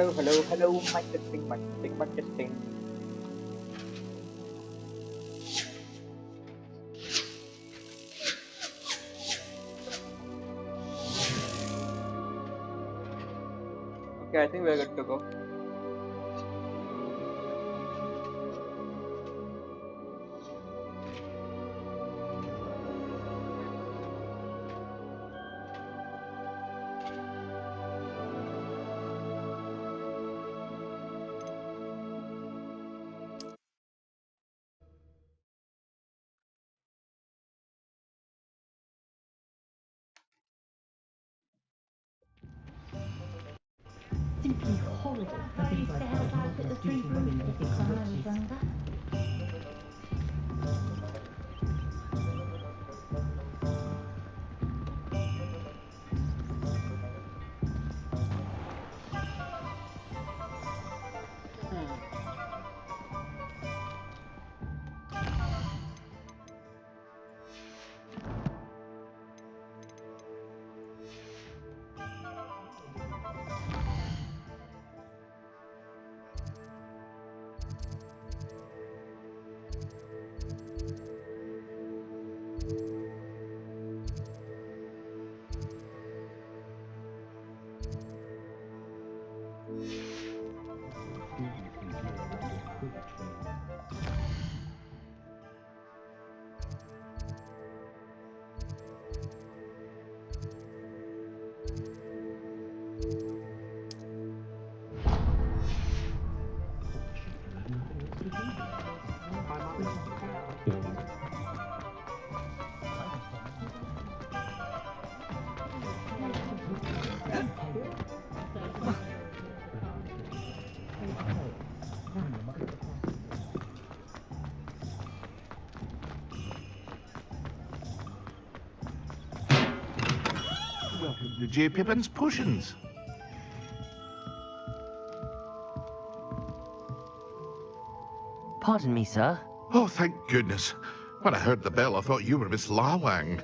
hello, mic testing. Okay, I think we're good to go. Simply horrible. I used to help out at the Three Broomsticks when I was younger. Welcome to J. Pippin's Potions. Pardon me, sir. Oh, thank goodness. When I heard the bell, I thought you were Miss Lawang.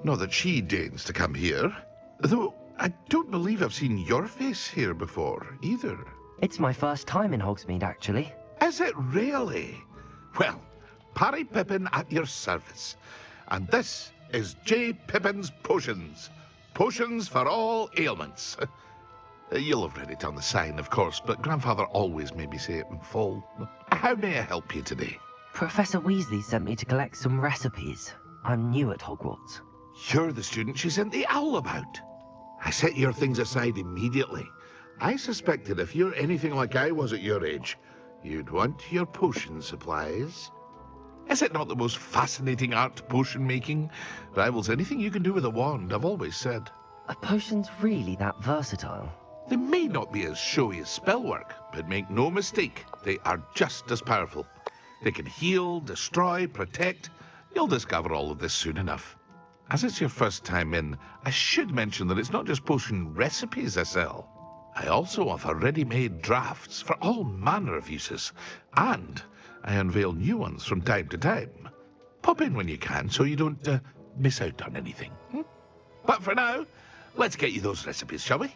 Not that she deigns to come here. Though I don't believe I've seen your face here before, either. It's my first time in Hogsmeade, actually. Is it really? Well, Parry Pippin at your service. And this is J. Pippin's Potions. Potions for all ailments. You'll have read it on the sign, of course, but Grandfather always made me say it in full. How may I help you today? Professor Weasley sent me to collect some recipes. I'm new at Hogwarts. You're the student she sent the owl about. I set your things aside immediately. I suspected if you're anything like I was at your age, you'd want your potion supplies. Is it not the most fascinating art, potion making? Rivals anything you can do with a wand, I've always said. Are potions really that versatile? They may not be as showy as spellwork, but make no mistake, they are just as powerful. They can heal, destroy, protect. You'll discover all of this soon enough. As it's your first time in, I should mention that it's not just potion recipes I sell. I also offer ready-made drafts for all manner of uses, and I unveil new ones from time to time. Pop in when you can so you don't miss out on anything. But for now, let's get you those recipes, shall we?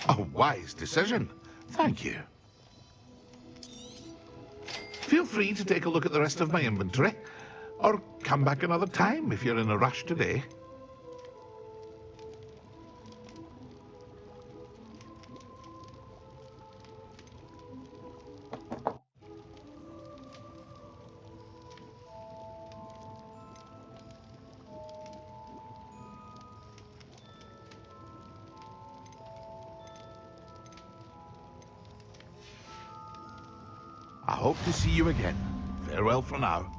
A wise decision. Thank you. Feel free to take a look at the rest of my inventory, or come back another time if you're in a rush today. I hope to see you again. Farewell for now.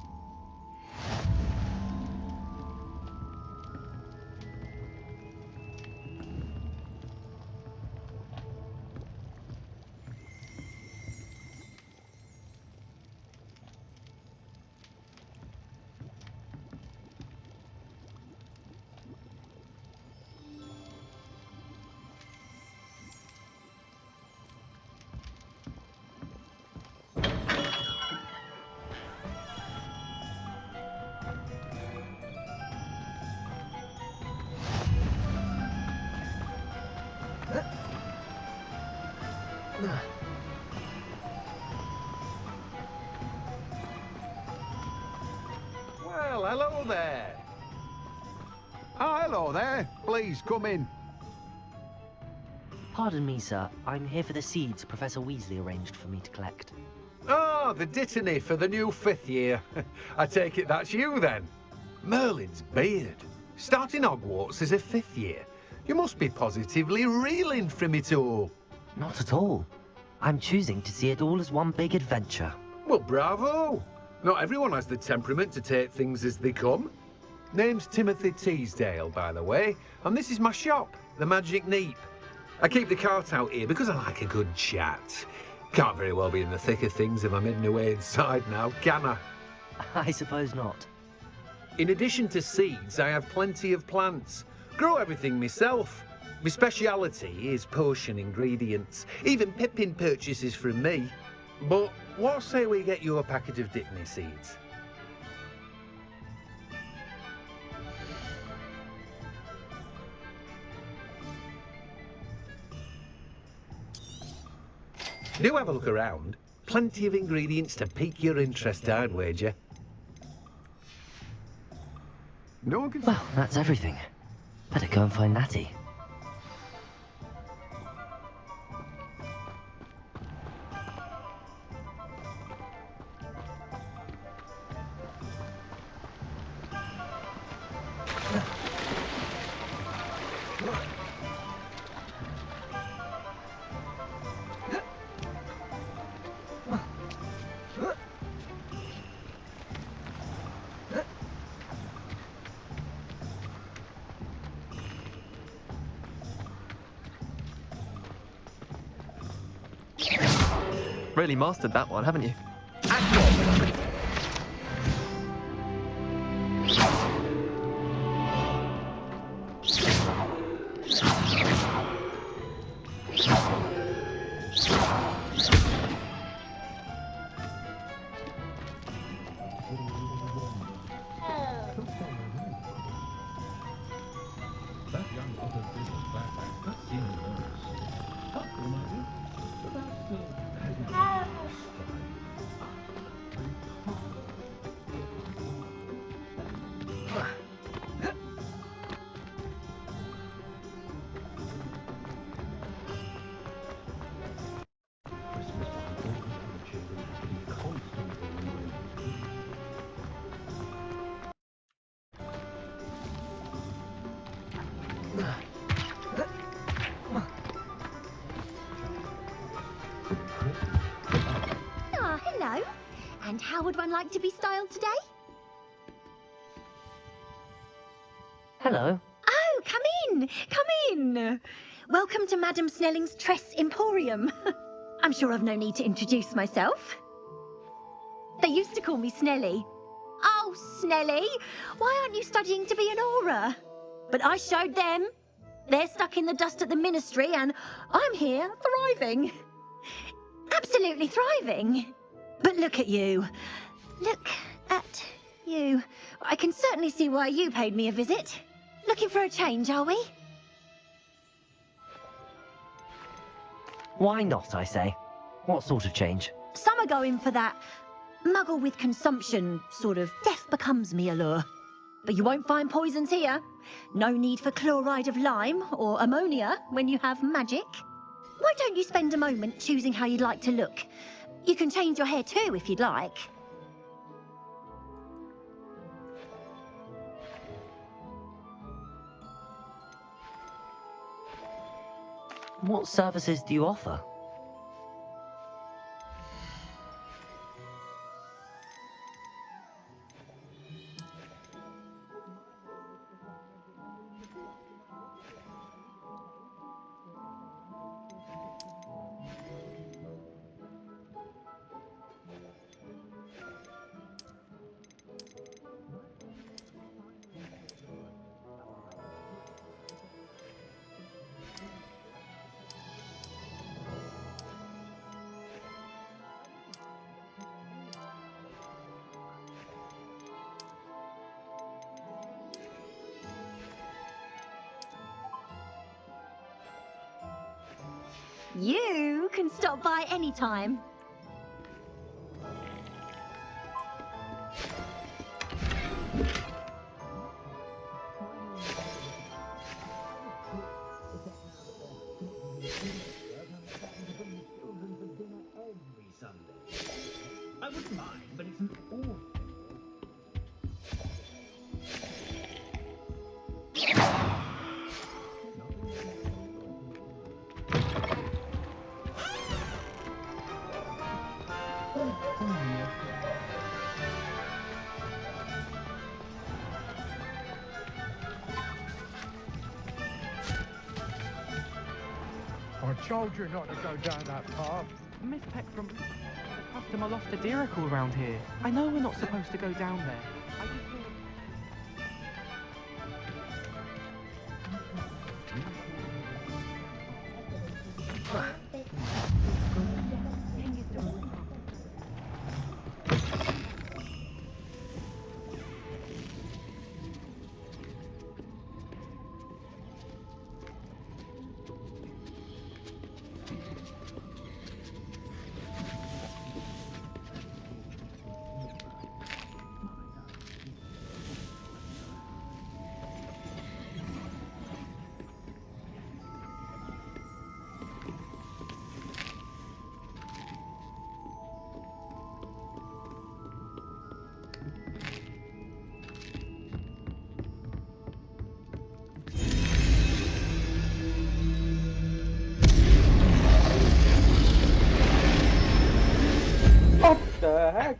hello there. Oh, hello there. Please, come in. Pardon me, sir. I'm here for the seeds Professor Weasley arranged for me to collect. Oh, the dittany for the new 5th year. I take it that's you, then. Merlin's beard. Starting Hogwarts as a 5th year. You must be positively reeling from it all. Not at all. I'm choosing to see it all as one big adventure. Well, bravo. Not everyone has the temperament to take things as they come. Name's Timothy Teasdale, by the way, and this is my shop, the Magic Neep. I keep the cart out here because I like a good chat. Can't very well be in the thick of things if I'm hidden away inside now, can I? I suppose not. In addition to seeds, I have plenty of plants. Grow everything myself. My speciality is potion ingredients. Even Pippin purchases from me. But what say we get you a packet of dittany seeds? Do have a look around. Plenty of ingredients to pique your interest, I'd wager. No one can... Well, that's everything. Better go and find Natty. Really mastered that one, haven't you? Ah, hello. And how would one like to be styled today? Hello. Oh, come in. Come in. Welcome to Madam Snelling's Tress Emporium. I'm sure I've no need to introduce myself. They used to call me Snelly. Oh, Snelly, why aren't you studying to be an aura? But I showed them. They're stuck in the dust at the ministry and I'm here thriving. Absolutely thriving. But look at you. Look at you. I can certainly see why you paid me a visit. Looking for a change, are we? Why not, I say? What sort of change? Some are going for that muggle with consumption, sort of death becomes me allure. But you won't find poisons here. No need for chloride of lime or ammonia when you have magic. Why don't you spend a moment choosing how you'd like to look? You can change your hair too if you'd like. What services do you offer? You can stop by any time. fine, but it's an awful. I told you not to go down that path. Miss Peckram, the customer lost a deeracle around here. I know we're not supposed to go down there. I just thought... What the heck?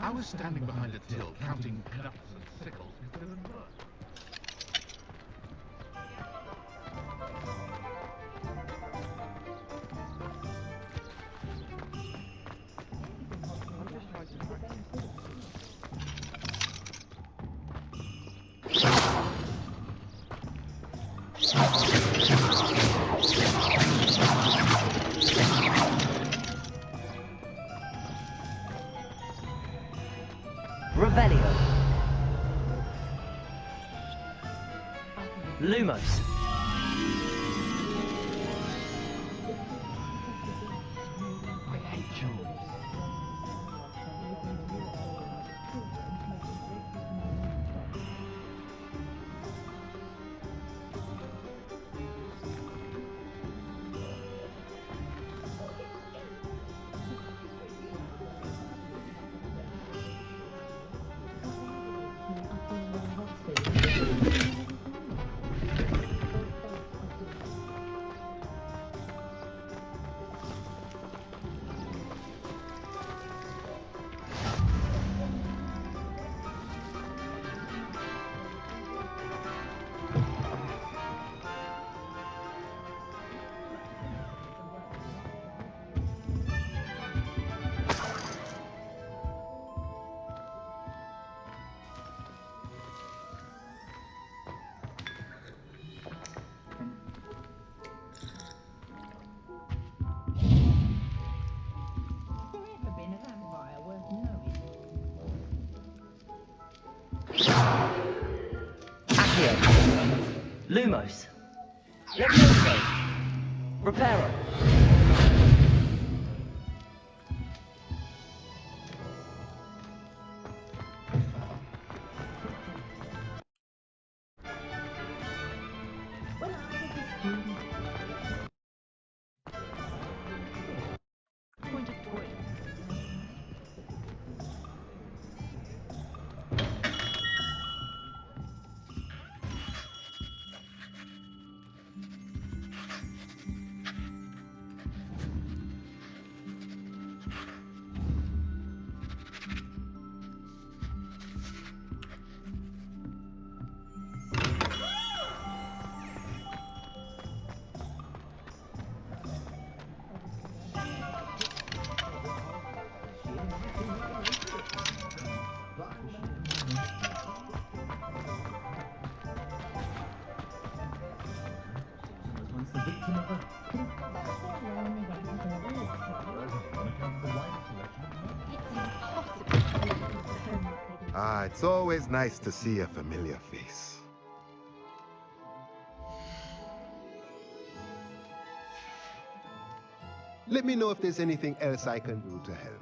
I was standing behind a till counting nuts and sickles instead of mud. Revelio. Lumos. I hate jewels. Accio. Lumos. Levioso! Reparo! When I was a student, Point of toy. Ah, it's always nice to see a familiar face. Let me know if there's anything else I can do to help.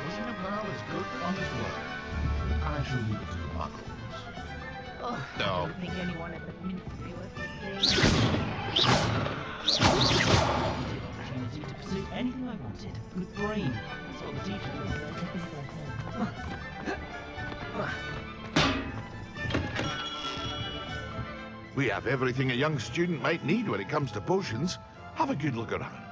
Wasn't a pal as good honest work? I shall leave it to the muggles. Oh, No. I don't think anyone at the Ministry was Opportunity to pursue anything I wanted. Good brain. That's what the teacher We have everything a young student might need when it comes to potions. Have a good look around.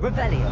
Revelio.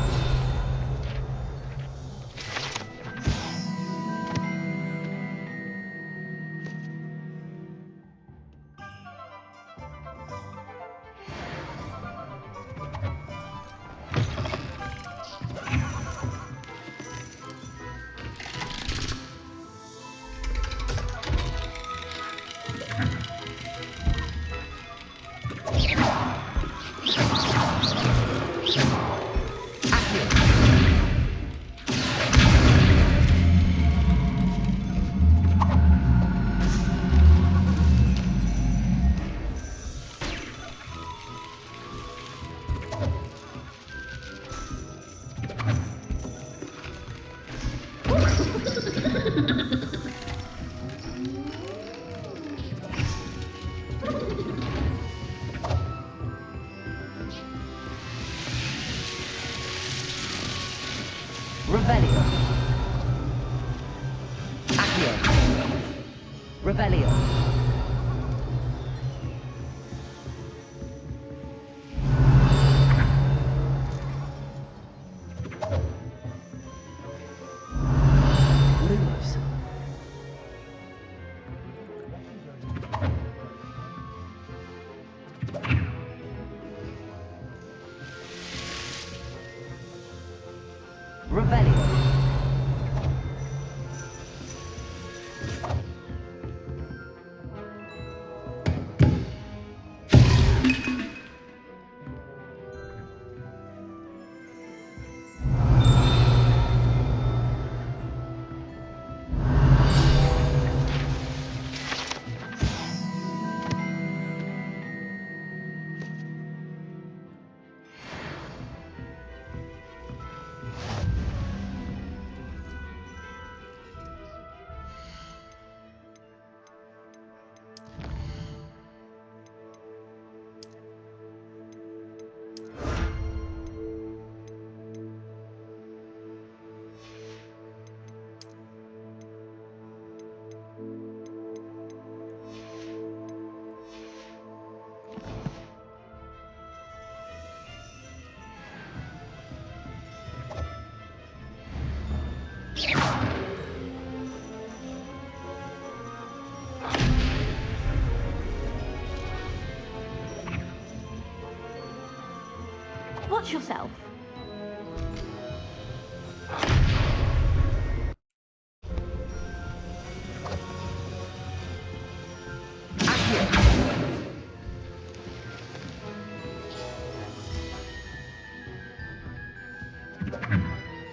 Revelio. Accio. Revelio. Watch yourself.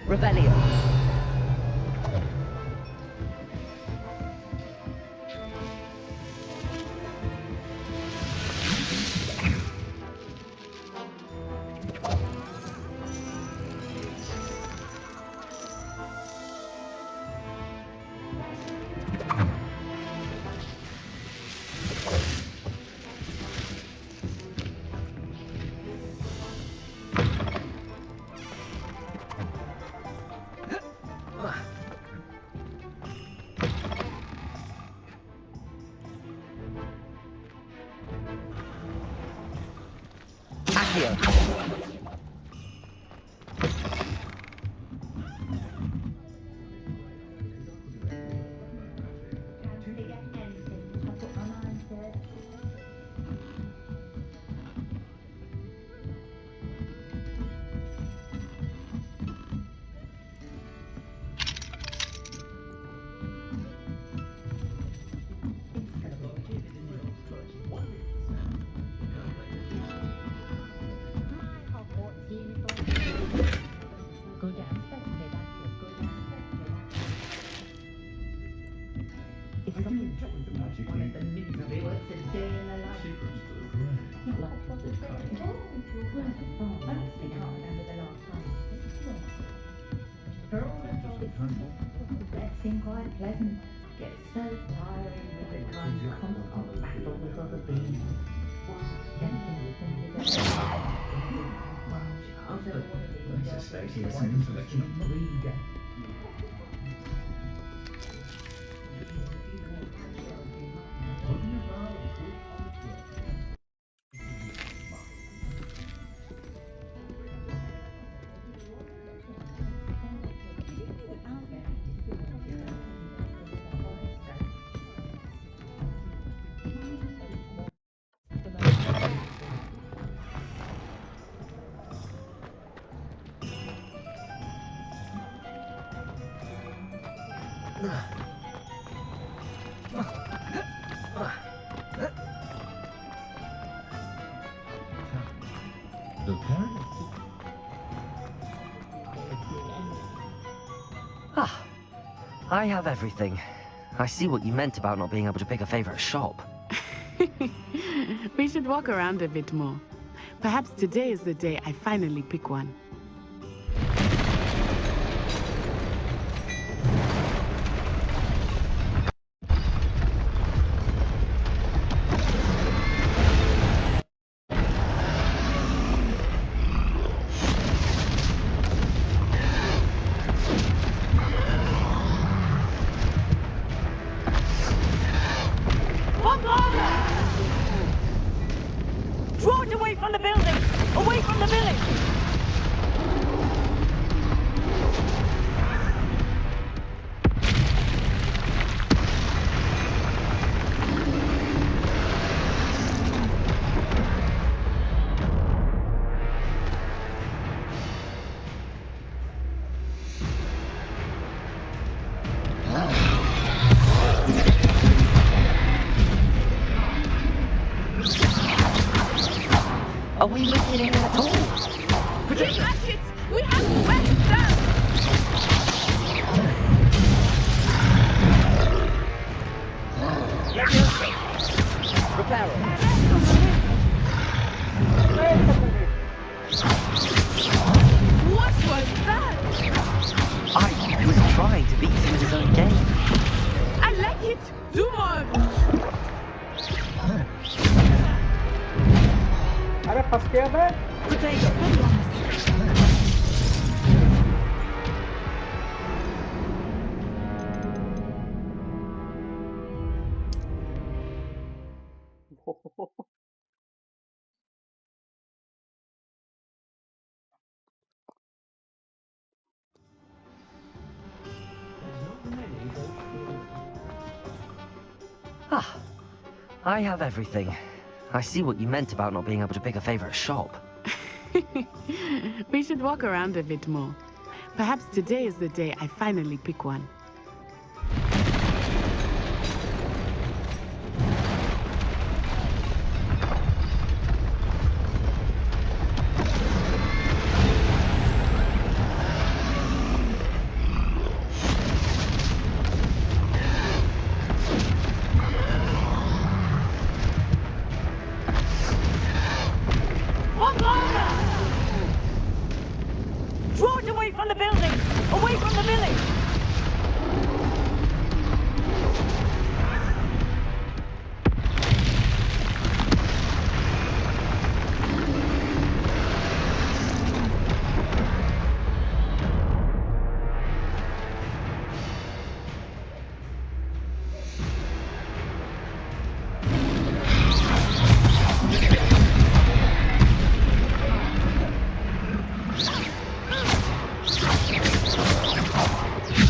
Rebellion. Seem quite pleasant. Get so tiring with the kind of constant battle with other beings. Ah, I have everything. I see what you meant about not being able to pick a favorite shop. We should walk around a bit more. Perhaps today is the day I finally pick one. Draw it away from the building! Away from the village! Are we looking in at all? Protect it! We have to wet them! Reparo. What was that? I was trying to beat him at his own game. I like it! Do more of it! अरे फंस गया मैं Ah, I have everything. I see what you meant about not being able to pick a favorite shop. We should walk around a bit more. Perhaps today is the day I finally pick one. Draw it away from the building! Away from the village!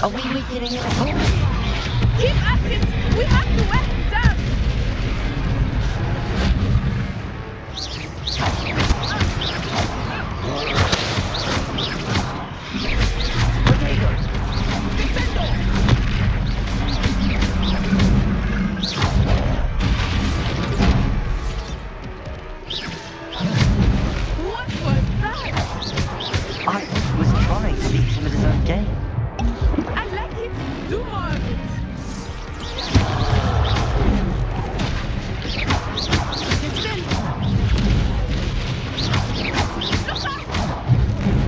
Are we weakening it at all? Keep at it! We have to wear him down! What was that? I was trying to beat him at his own game. I'd like it. Do more of it. Defend. Look out!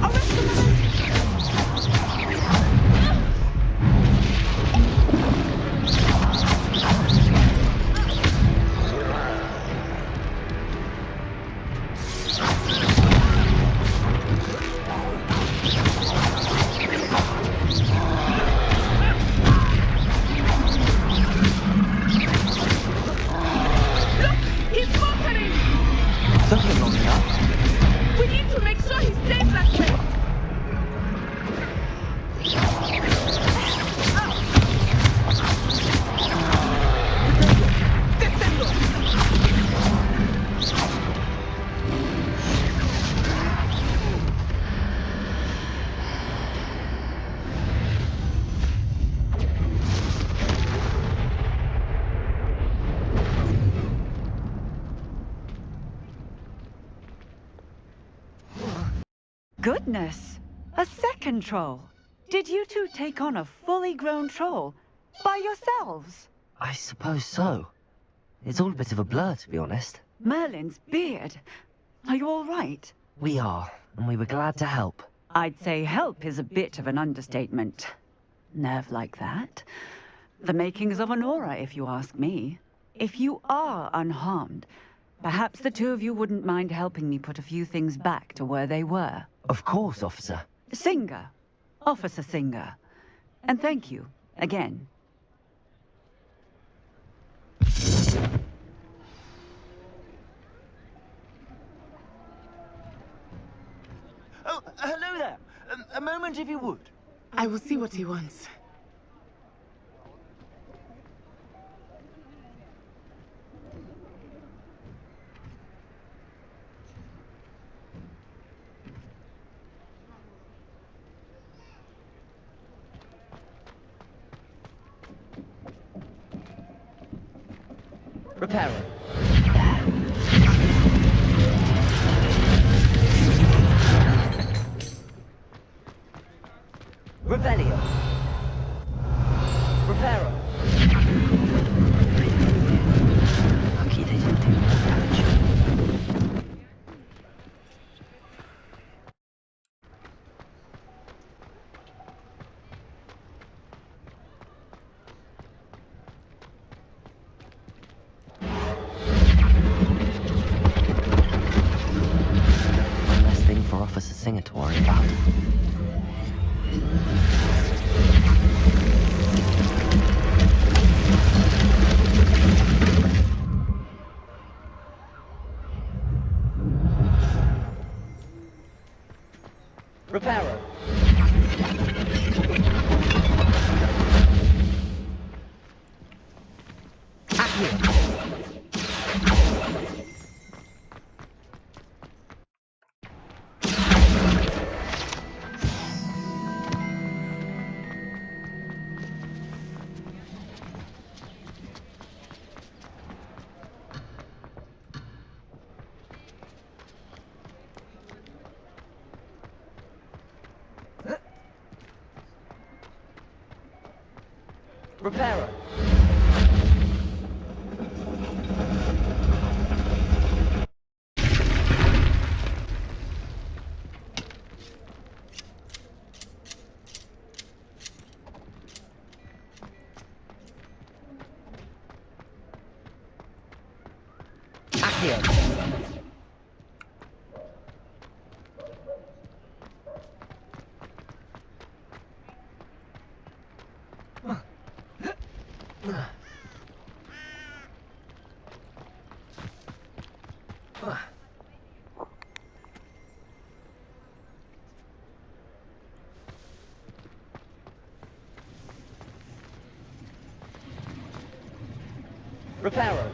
Arrest the man! He's faltering! Something long enough. We need to make sure he stays that way. Goodness! A second troll! Did you two take on a fully grown troll? By yourselves? I suppose so. It's all a bit of a blur, to be honest. Merlin's beard! Are you all right? We are, and we were glad to help. I'd say help is a bit of an understatement. Nerve like that? The makings of an aura, if you ask me. If you are unharmed, perhaps the two of you wouldn't mind helping me put a few things back to where they were. Of course, officer. Singer. Officer Singer. And thank you, again. Oh, hello there. A moment if you would. I will see what he wants. Repairer. Revelio. Repairer. Lucky they didn't do more damage. One less thing for Officer Singer to worry about. Reparo. Accio. Reparo.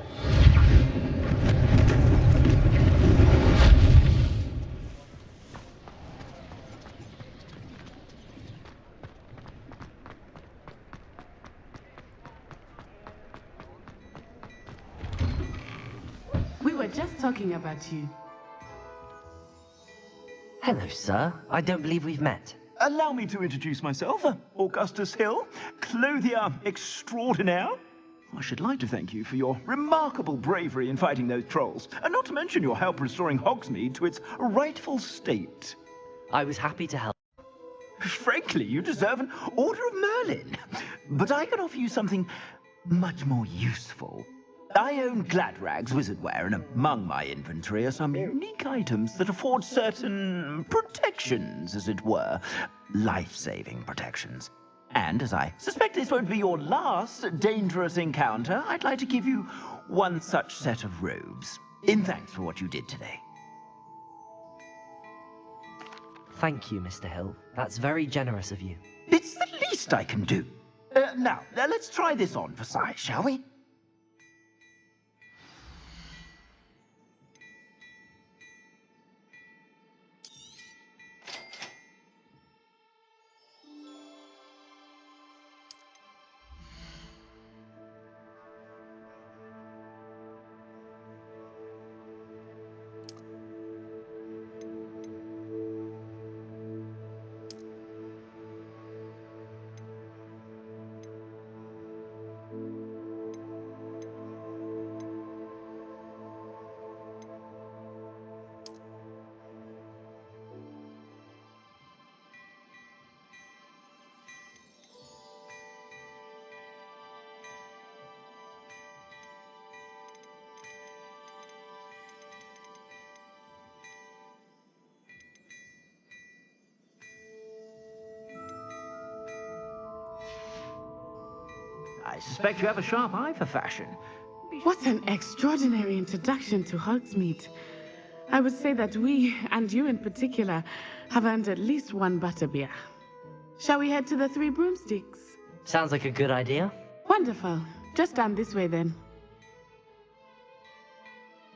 We were just talking about you. Hello, sir. I don't believe we've met. Allow me to introduce myself, Augustus Hill, clothier extraordinaire. I should like to thank you for your remarkable bravery in fighting those trolls, and not to mention your help restoring Hogsmeade to its rightful state. I was happy to help. Frankly, you deserve an Order of Merlin. But I can offer you something much more useful. I own Gladrag's wizardware, and among my inventory are some unique items that afford certain protections, as it were. Life-saving protections. And as I suspect this won't be your last dangerous encounter, I'd like to give you one such set of robes, in thanks for what you did today. Thank you, Mr. Hill. That's very generous of you. It's the least I can do. Now, let's try this on for size, shall we? I suspect you have a sharp eye for fashion. What an extraordinary introduction to Hogsmeade. I would say that we, and you in particular, have earned at least one butterbeer. Shall we head to the Three Broomsticks? Sounds like a good idea. Wonderful. Just down this way then.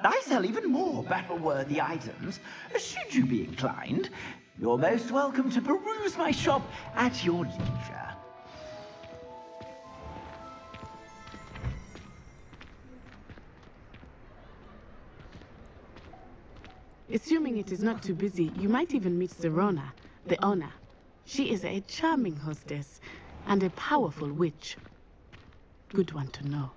I sell even more battle-worthy items. Should you be inclined, you're most welcome to peruse my shop at your leisure. Assuming it is not too busy, you might even meet Serona, the owner. She is a charming hostess and a powerful witch. Good one to know.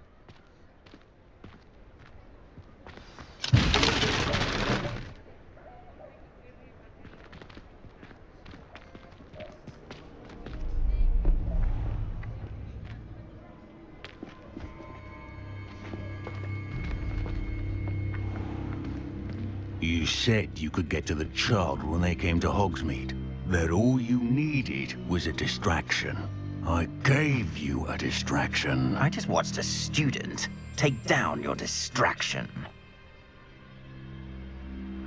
You said you could get to the child when they came to Hogsmeade. That all you needed was a distraction. I gave you a distraction. I just watched a student take down your distraction.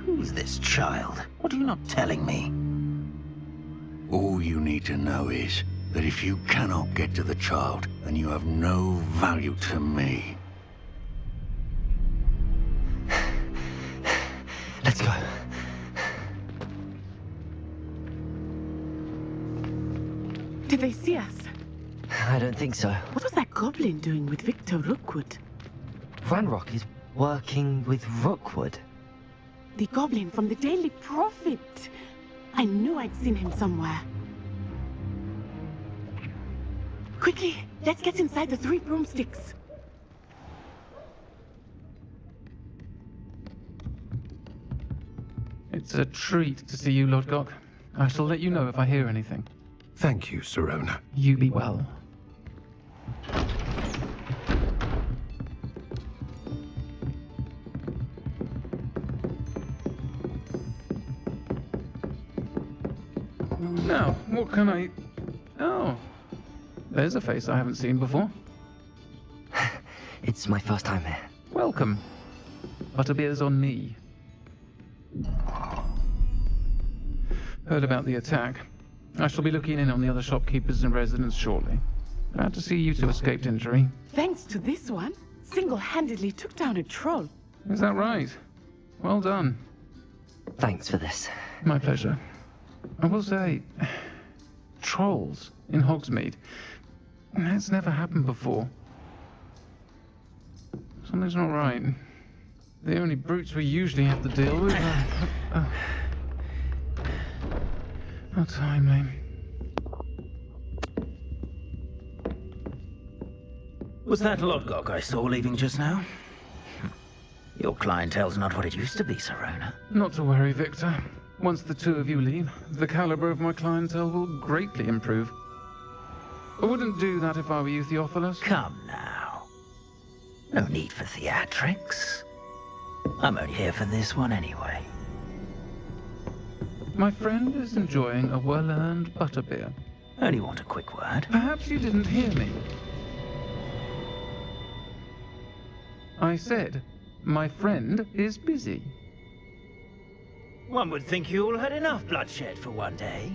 Who's this child? What are you not telling me? All you need to know is that if you cannot get to the child, then you have no value to me. Let's go. Did they see us? I don't think so. What was that goblin doing with Victor Rookwood? Ranrock is working with Rookwood. The goblin from the Daily Prophet. I knew I'd seen him somewhere. Quickly, let's get inside the three broomsticks. It's a treat to see you, Lodgok. I shall let you know if I hear anything. Thank you, Sirona. You be well. Now, what can I... Oh, there's a face I haven't seen before. It's my first time here. Welcome. Butterbeer's on me. Heard about the attack. I shall be looking in on the other shopkeepers and residents shortly. Glad to see you two escaped injury. Thanks to this one, single-handedly took down a troll. Is that right? Well done. Thanks for this. My pleasure. I will say, trolls in Hogsmeade. That's never happened before. Something's not right. The only brutes we usually have to deal with are... How timely. Was that Lodgok I saw leaving just now? Your clientele's not what it used to be, Sirona. Not to worry, Victor. Once the two of you leave, the caliber of my clientele will greatly improve. I wouldn't do that if I were you, Theophilus. Come now. No need for theatrics. I'm only here for this one anyway. My friend is enjoying a well-earned butterbeer. Only want a quick word. Perhaps you didn't hear me. I said, my friend is busy. One would think you all had enough bloodshed for one day.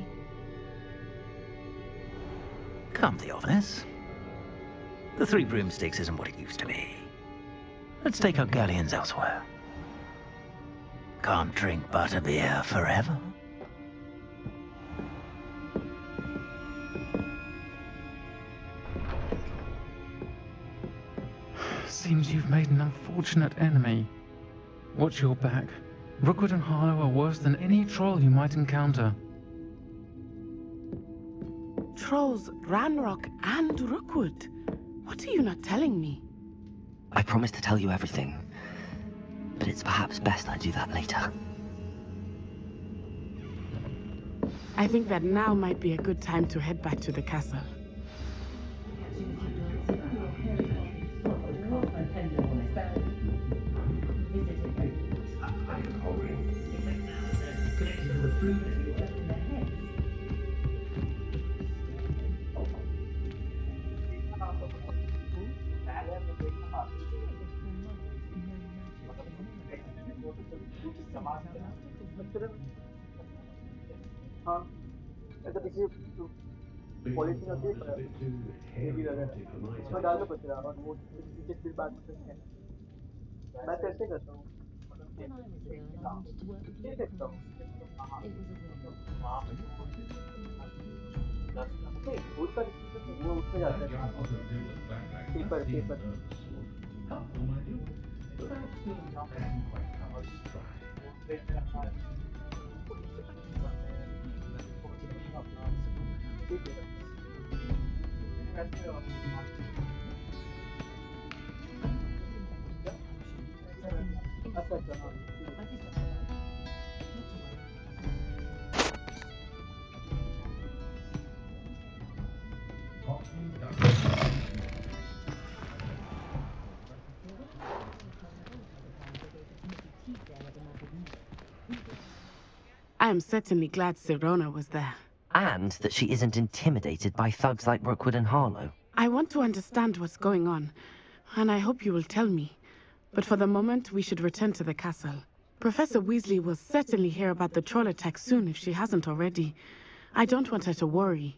Come, Theophilus. The Three Broomsticks isn't what it used to be. Let's take our galleons elsewhere. Can't drink butterbeer forever. Seems you've made an unfortunate enemy. Watch your back. Rookwood and Harlow are worse than any troll you might encounter. Trolls, Ranrock, and Rookwood. What are you not telling me? I promised to tell you everything, but it's perhaps best I do that later. I think that now might be a good time to head back to the castle. हाँ ऐसा पीछे polythene होती है ये भी लगा उसमें डाल दो कचरा और वो पीछे फिर बात करते हैं मैं तो ऐसे करता हूँ ये देखता हूँ नहीं फूल का वो उसमें जाता है paper paper I am certainly glad Sirona was there. And that she isn't intimidated by thugs like Rookwood and Harlow. I want to understand what's going on, and I hope you will tell me. But for the moment, we should return to the castle. Professor Weasley will certainly hear about the troll attack soon if she hasn't already. I don't want her to worry.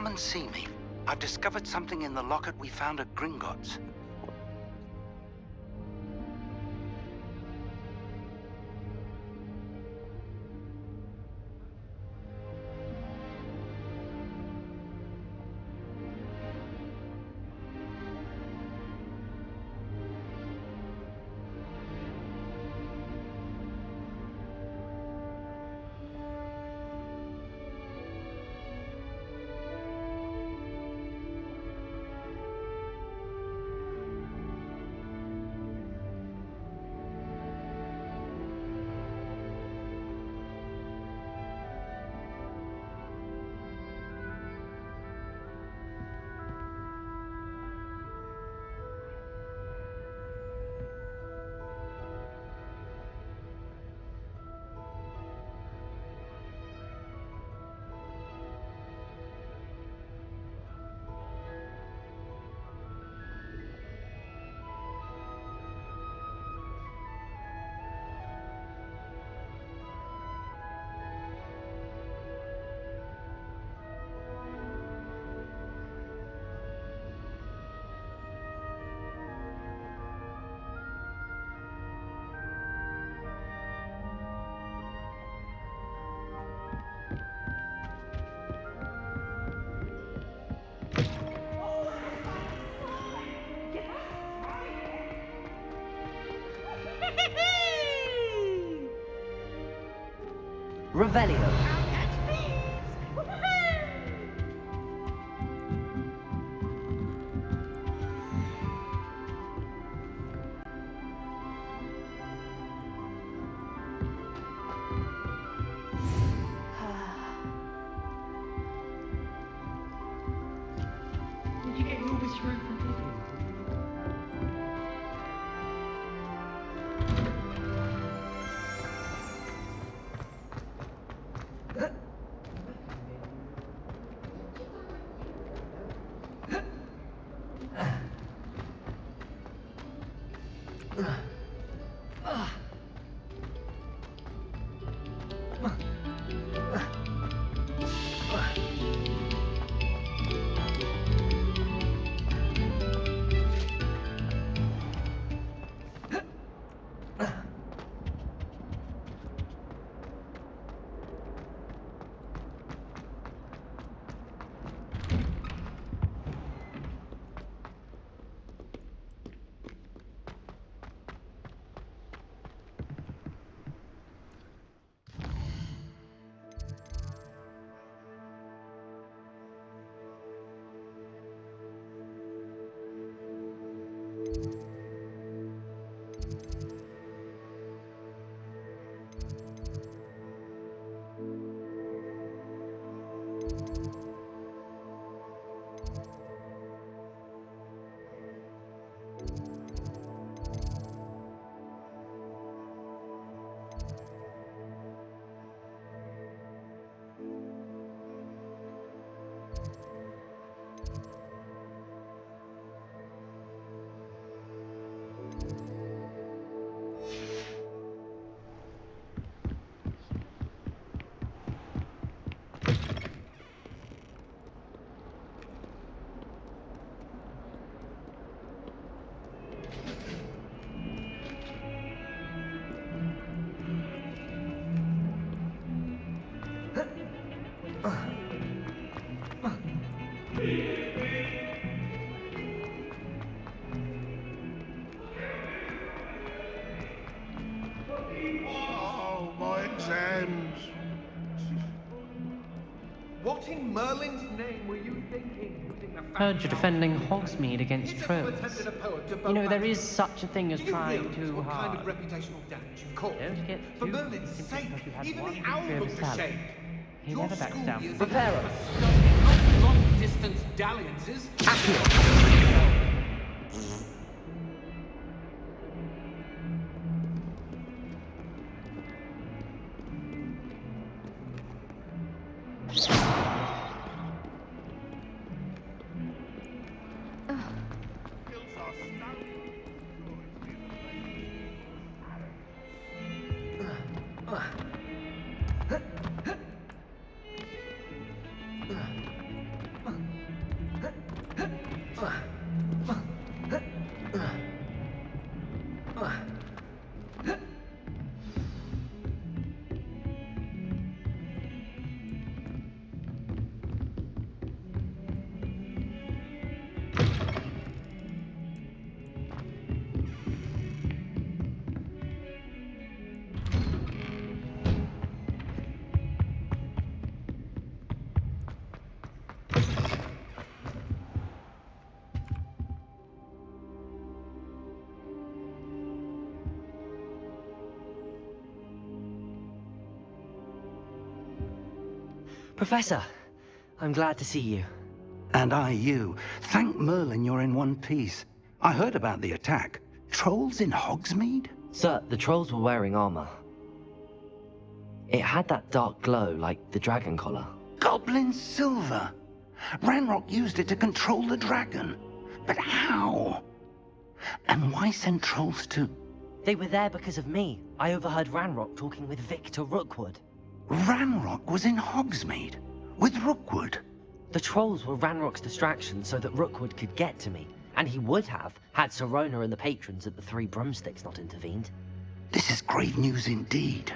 Come and see me. I've discovered something in the locket we found at Gringotts. Revelio. Did you get Ruby's through from Vivian? Oh, my exams. What in Merlin's name were you thinking? Heard you're defending Hogsmeade against trolls. You know, there is such a thing as trying too what hard. kind of reputational damage you've caused? Don't get For too Merlin's simply sake, because you've had even one the victory owl over looked Sally. ashamed. He Your never backs school down. years Prepare are us. not long-distance dalliances. Professor, I'm glad to see you. And I you. Thank Merlin you're in one piece. I heard about the attack. Trolls in Hogsmeade? Sir, the trolls were wearing armor. It had that dark glow like the dragon collar. Goblin silver! Ranrock used it to control the dragon. But how? And why send trolls to... They were there because of me. I overheard Ranrock talking with Victor Rookwood. Ranrock was in Hogsmeade? With Rookwood? The trolls were Ranrock's distraction so that Rookwood could get to me. And he would have, had Sirona and the patrons at the Three Broomsticks not intervened. This is grave news indeed.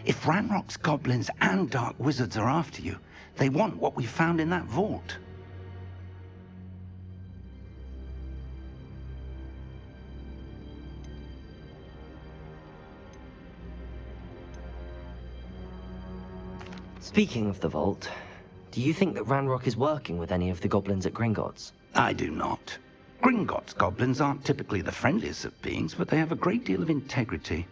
If Ranrock's goblins and dark wizards are after you, they want what we found in that vault. Speaking of the vault, do you think that Ranrock is working with any of the goblins at Gringotts? I do not. Gringotts goblins aren't typically the friendliest of beings, but they have a great deal of integrity.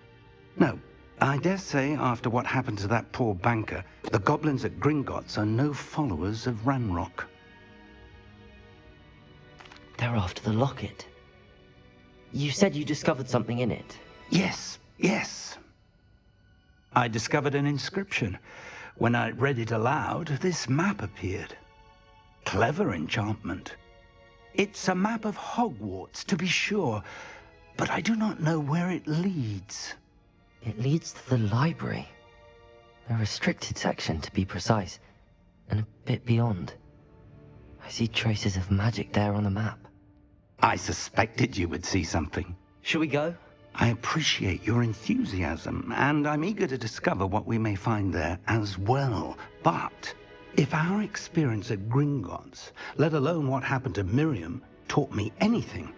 No, I dare say after what happened to that poor banker, the goblins at Gringotts are no followers of Ranrock. They're after the locket. You said you discovered something in it. Yes. I discovered an inscription. When I read it aloud, this map appeared. Clever enchantment. It's a map of Hogwarts, to be sure, but I do not know where it leads. It leads to the library. A restricted section, to be precise, and a bit beyond. I see traces of magic there on the map. I suspected you would see something. Shall we go? I appreciate your enthusiasm, and I'm eager to discover what we may find there as well. But if our experience at Gringotts, let alone what happened to Miriam, taught me anything,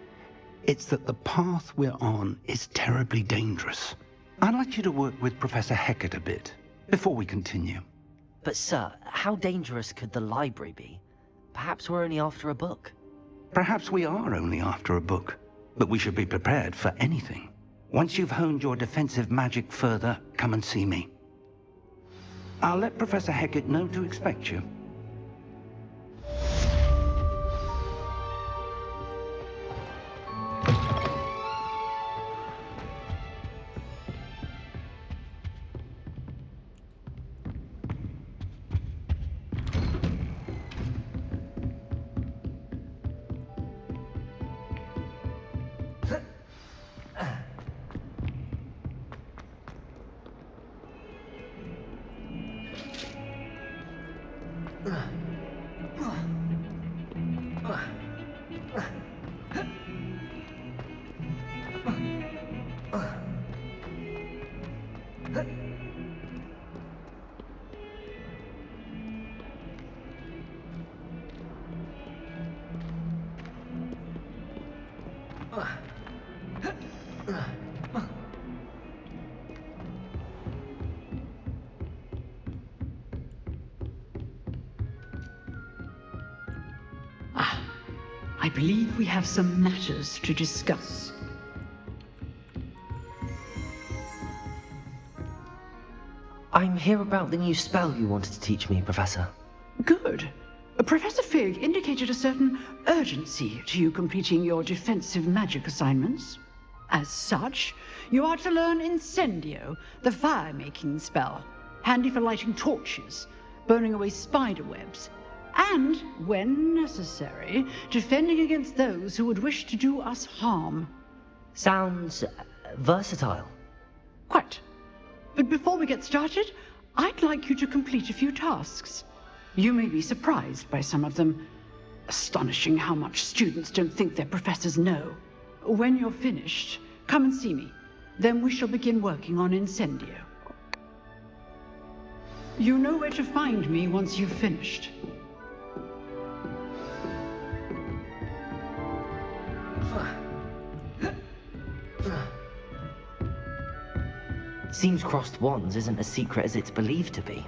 it's that the path we're on is terribly dangerous. I'd like you to work with Professor Hecat a bit before we continue. But sir, how dangerous could the library be? Perhaps we're only after a book. Perhaps we are only after a book, but we should be prepared for anything. Once you've honed your defensive magic further, come and see me. I'll let Professor Hecat know to expect you. I believe we have some matters to discuss. I'm here about the new spell you wanted to teach me, Professor. Good. Professor Fig indicated a certain urgency to you completing your defensive magic assignments. As such, you are to learn Incendio, the fire-making spell, handy for lighting torches, burning away spider webs, and, when necessary, defending against those who would wish to do us harm. Sounds versatile. Quite. But before we get started, I'd like you to complete a few tasks. You may be surprised by some of them. Astonishing how much students don't think their professors know. When you're finished, come and see me. Then we shall begin working on Incendio. You know where to find me once you've finished. Seems crossed wands isn't as secret as it's believed to be.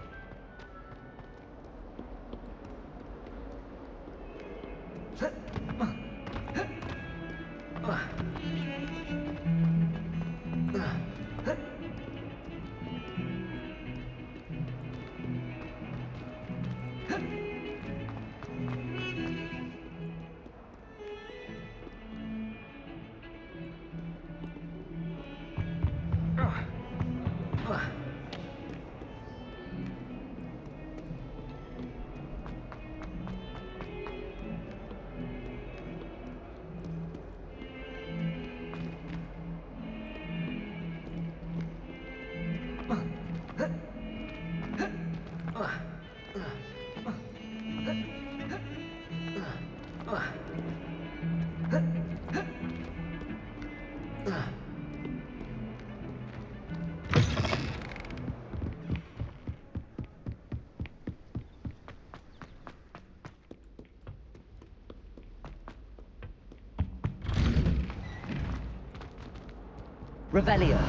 Revelio.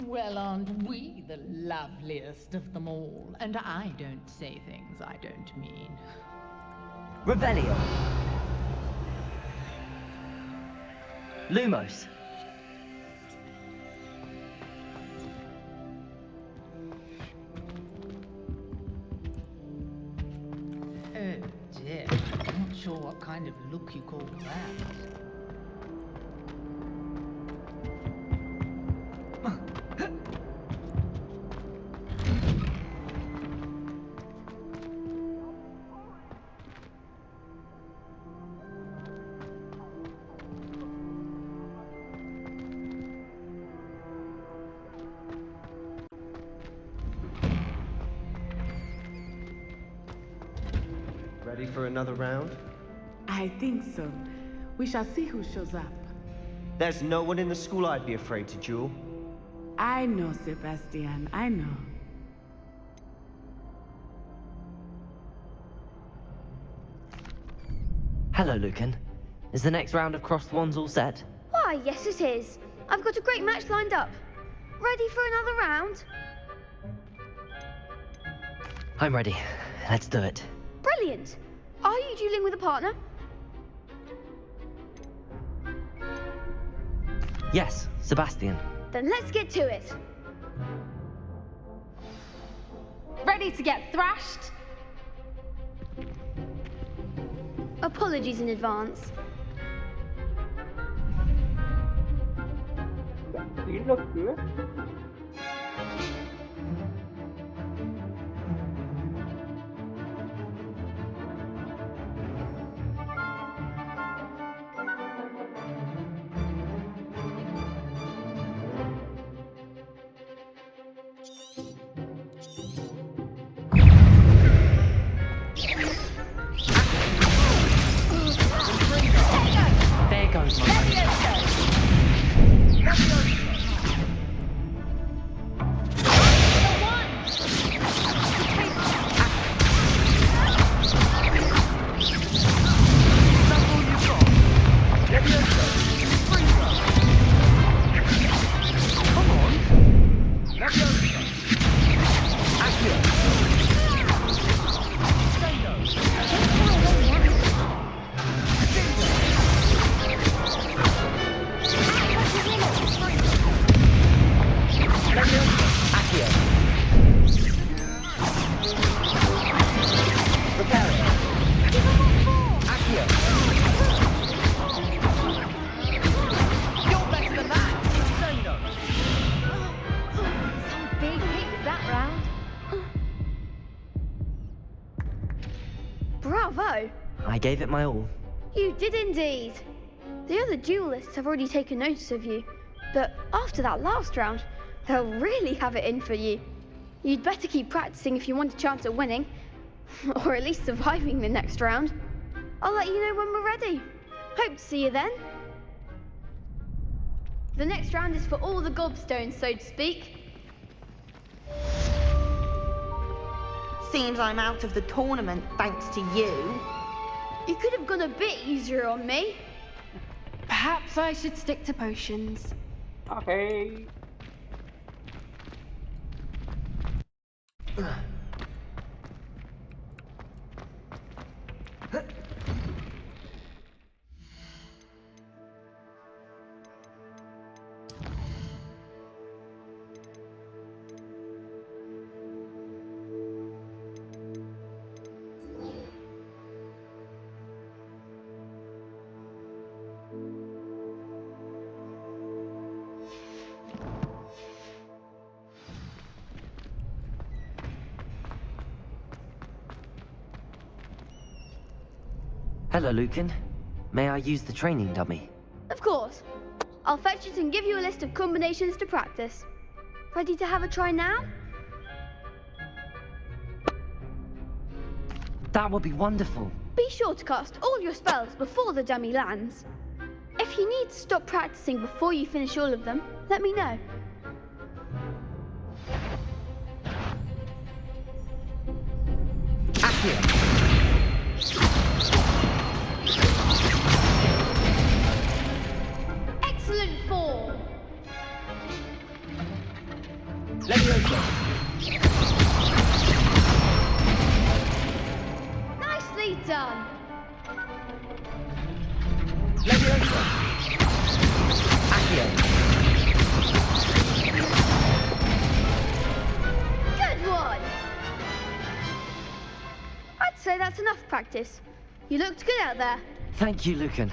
Well, aren't we the loveliest of them all? And I don't say things I don't mean. Revelio. Lumos. Oh dear, I'm not sure what kind of look you call that. Ready for another round? I think so. We shall see who shows up. There's no one in the school I'd be afraid to duel. I know, Sebastian, I know. Hello, Lucan. Is the next round of Crossed Wands all set? Why, yes it is. I've got a great match lined up. Ready for another round? I'm ready. Let's do it. Brilliant. Are you dueling with a partner? Yes, Sebastian. Then let's get to it. Ready to get thrashed? Apologies in advance. Screen looks good. There goes my go. I gave it my all. You did indeed. The other duelists have already taken notice of you, but after that last round, they'll really have it in for you. You'd better keep practicing if you want a chance at winning, or at least surviving the next round. I'll let you know when we're ready. Hope to see you then. The next round is for all the gobstones, so to speak. Seems I'm out of the tournament thanks to you. You could have gone a bit easier on me. Perhaps I should stick to potions. Okay. Hello, Lucan. May I use the training dummy? Of course. I'll fetch it and give you a list of combinations to practice. Ready to have a try now? That would be wonderful. Be sure to cast all your spells before the dummy lands. If you need to stop practicing before you finish all of them, let me know. Excellent form. Nicely done. Good one. I'd say that's enough practice. You looked good out there. Thank you, Lucan.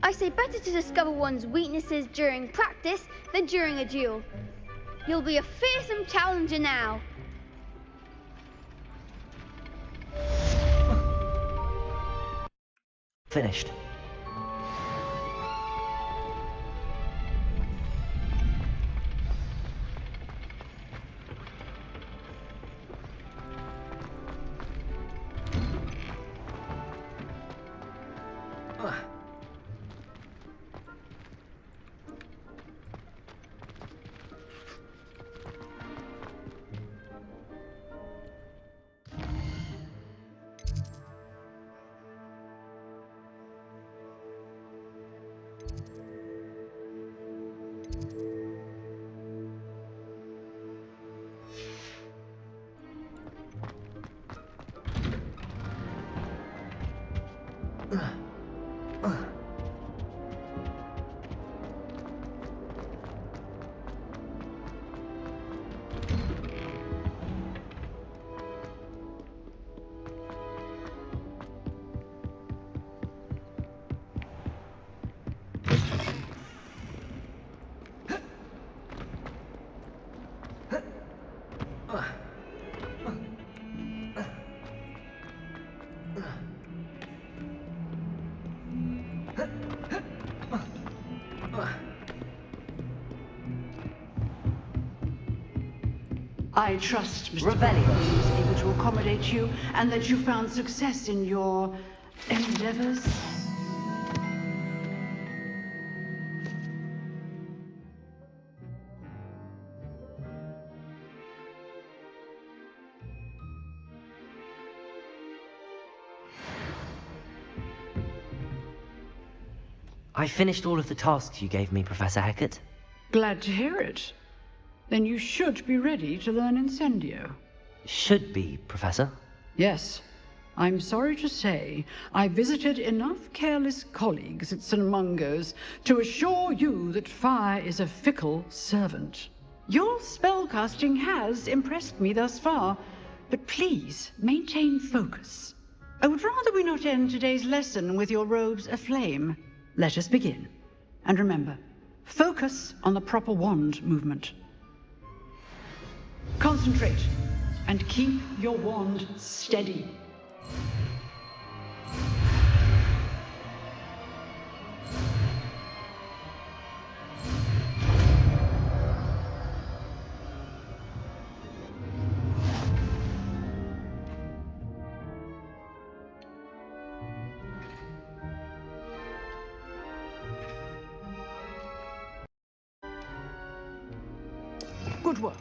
I say better to discover one's weaknesses during practice than during a duel. You'll be a fearsome challenger now. Finished. I trust, Mr. Rebellion was able to accommodate you and that you found success in your endeavors. I finished all of the tasks you gave me, Professor Hecat. Glad to hear it. Then you should be ready to learn Incendio. Should be, Professor. Yes. I'm sorry to say, I visited enough careless colleagues at St. Mungo's to assure you that fire is a fickle servant. Your spellcasting has impressed me thus far, but please maintain focus. I would rather we not end today's lesson with your robes aflame. Let us begin. And remember, focus on the proper wand movement. Concentrate and keep your wand steady. Good work.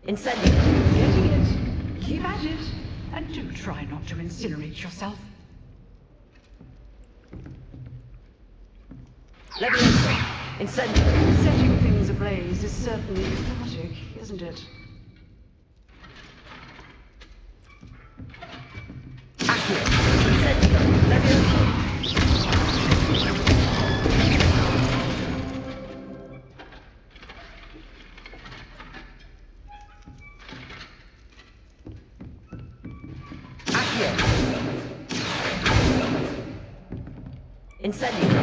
Incendio. Getting it. Keep at it. And do try not to incinerate yourself. Levioso. Incendio. Setting things ablaze is certainly cathartic, isn't it? Accio. Incendio. Levioso. Incendio.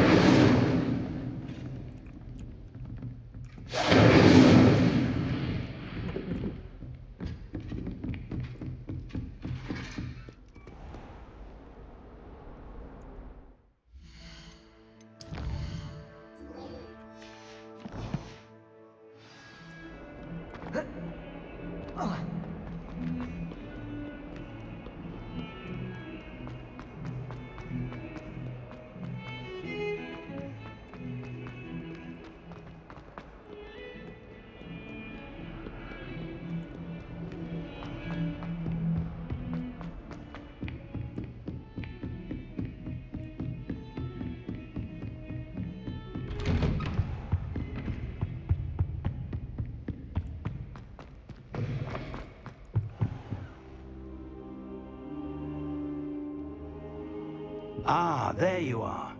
Ah, there you are.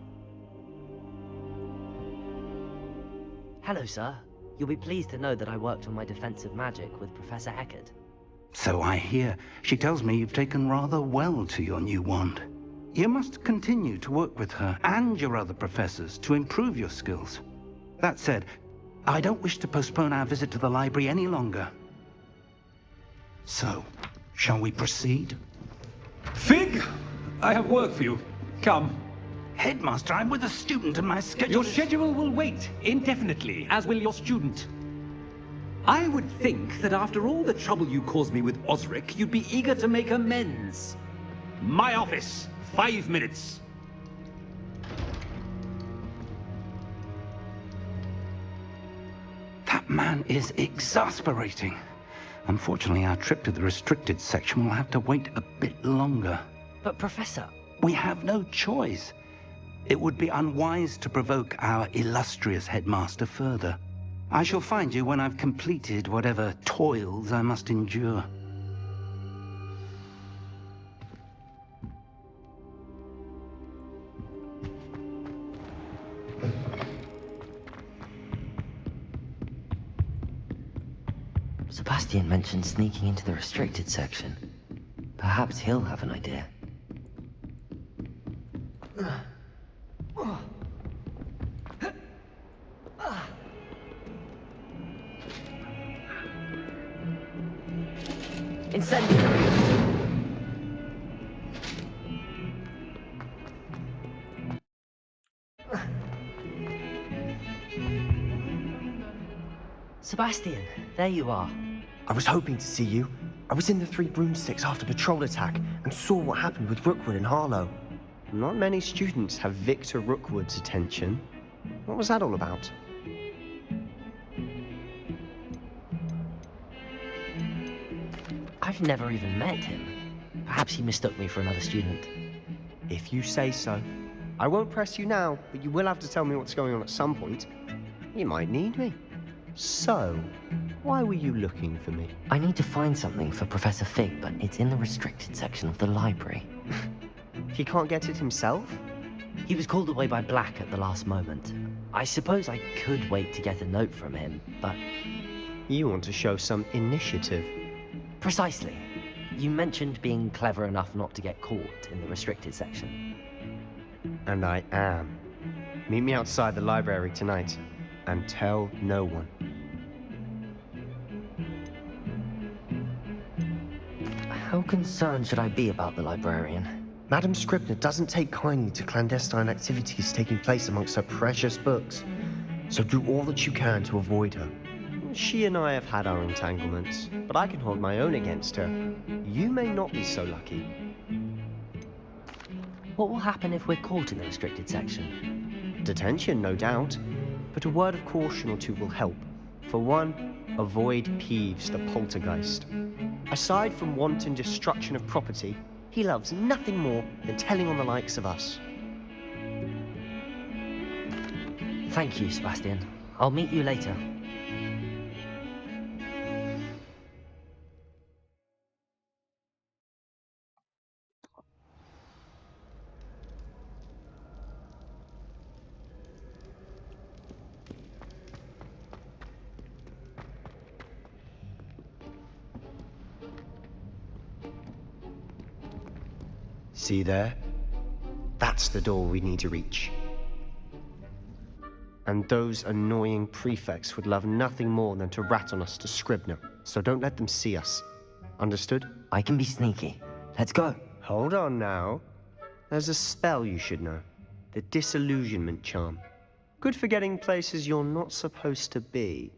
Hello, sir. You'll be pleased to know that I worked on my defensive magic with Professor Eckert. So I hear. She tells me you've taken rather well to your new wand. You must continue to work with her and your other professors to improve your skills. That said, I don't wish to postpone our visit to the library any longer. So, shall we proceed? Fig! I have work for you. Come. Headmaster, I'm with a student and my schedule Your schedule will wait indefinitely, as will your student. I would think that after all the trouble you caused me with Osric, you'd be eager to make amends. My office, 5 minutes. That man is exasperating. Unfortunately, our trip to the restricted section will have to wait a bit longer. But, Professor... We have no choice. It would be unwise to provoke our illustrious headmaster further. I shall find you when I've completed whatever toils I must endure. Sebastian mentioned sneaking into the restricted section. Perhaps he'll have an idea. Incendio. Sebastian, there you are. I was hoping to see you. I was in the Three Broomsticks after patrol attack and saw what happened with Rookwood and Harlow. Not many students have Victor Rookwood's attention. What was that all about? I've never even met him. Perhaps he mistook me for another student. If you say so. I won't press you now, but you will have to tell me what's going on at some point. You might need me. So, why were you looking for me? I need to find something for Professor Fig, but it's in the restricted section of the library. He can't get it himself? He was called away by Black at the last moment. I suppose I could wait to get a note from him, but... You want to show some initiative. Precisely. You mentioned being clever enough not to get caught in the restricted section. And I am. Meet me outside the library tonight, and tell no one. How concerned should I be about the librarian? Madam Scribner doesn't take kindly to clandestine activities taking place amongst her precious books, so do all that you can to avoid her. She and I have had our entanglements, but I can hold my own against her. You may not be so lucky. What will happen if we're caught in the restricted section? Detention, no doubt, but a word of caution or two will help. For one, avoid Peeves the poltergeist. Aside from wanton destruction of property, he loves nothing more than telling on the likes of us. Thank you, Sebastian. I'll meet you later. See there? That's the door we need to reach. And those annoying prefects would love nothing more than to rat on us to Scribner, so don't let them see us. Understood? I can be sneaky. Let's go. Hold on now. There's a spell you should know. The Disillusionment Charm. Good for getting places you're not supposed to be.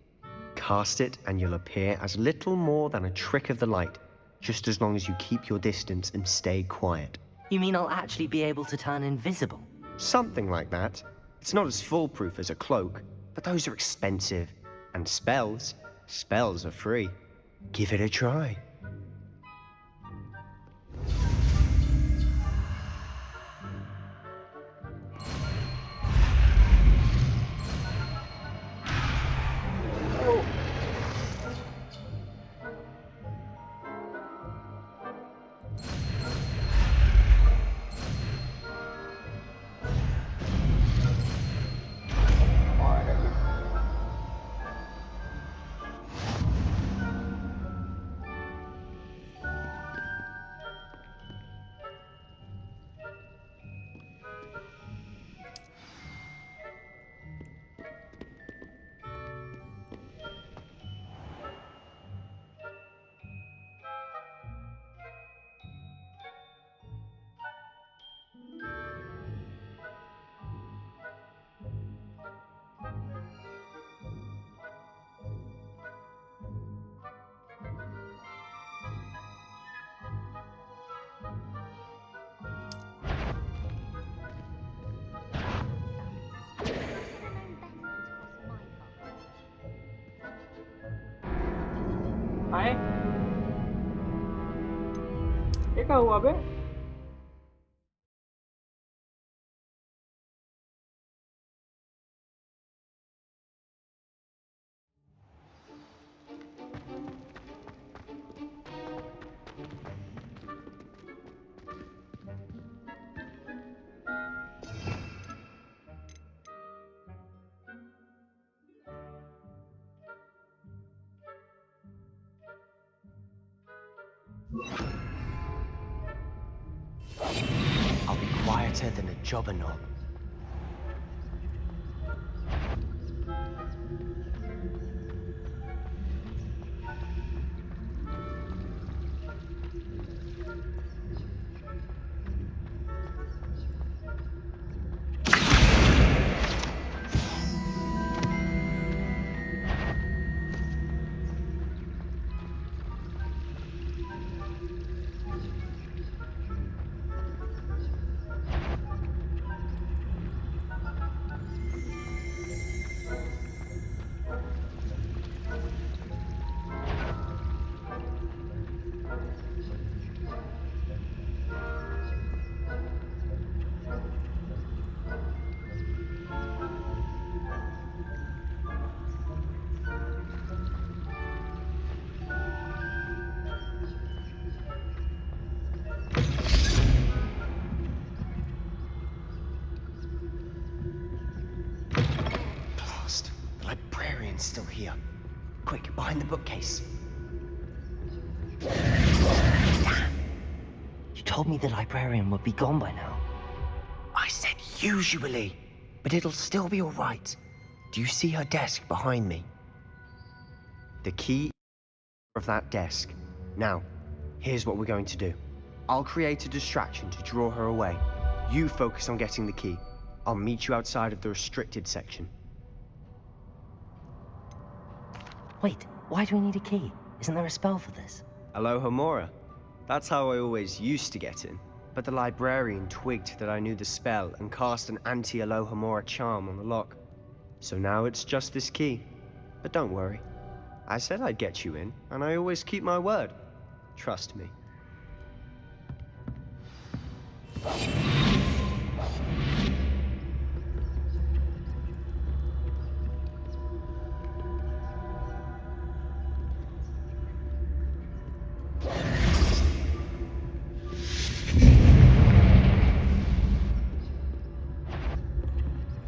Cast it and you'll appear as little more than a trick of the light, just as long as you keep your distance and stay quiet. You mean I'll actually be able to turn invisible? Something like that. It's not as foolproof as a cloak, but those are expensive. And spells are free. Give it a try. Hai? Cái cầu à bé? I'll be quieter than a jobber knob. librarian's still here. Quick, behind the bookcase. Damn! You told me the librarian would be gone by now. I said usually, but it'll still be alright. Do you see her desk behind me? The key of that desk. Now, here's what we're going to do. I'll create a distraction to draw her away. You focus on getting the key. I'll meet you outside of the restricted section. Wait, why do we need a key? Isn't there a spell for this? Alohomora. That's how I always used to get in. But the librarian twigged that I knew the spell and cast an anti-Alohomora charm on the lock. So now it's just this key. But don't worry. I said I'd get you in, and I always keep my word. Trust me.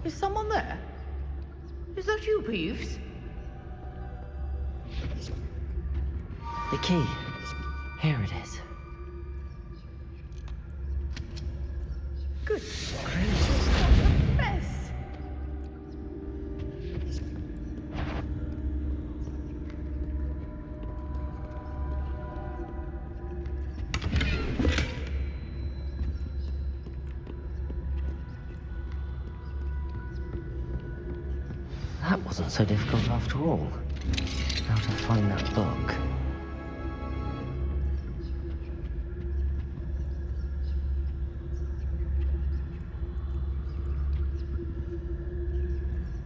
Is someone there? Is that you, Peeves? The key. Here it is. Good gracious, what a mess! That wasn't so difficult after all. How to find that book?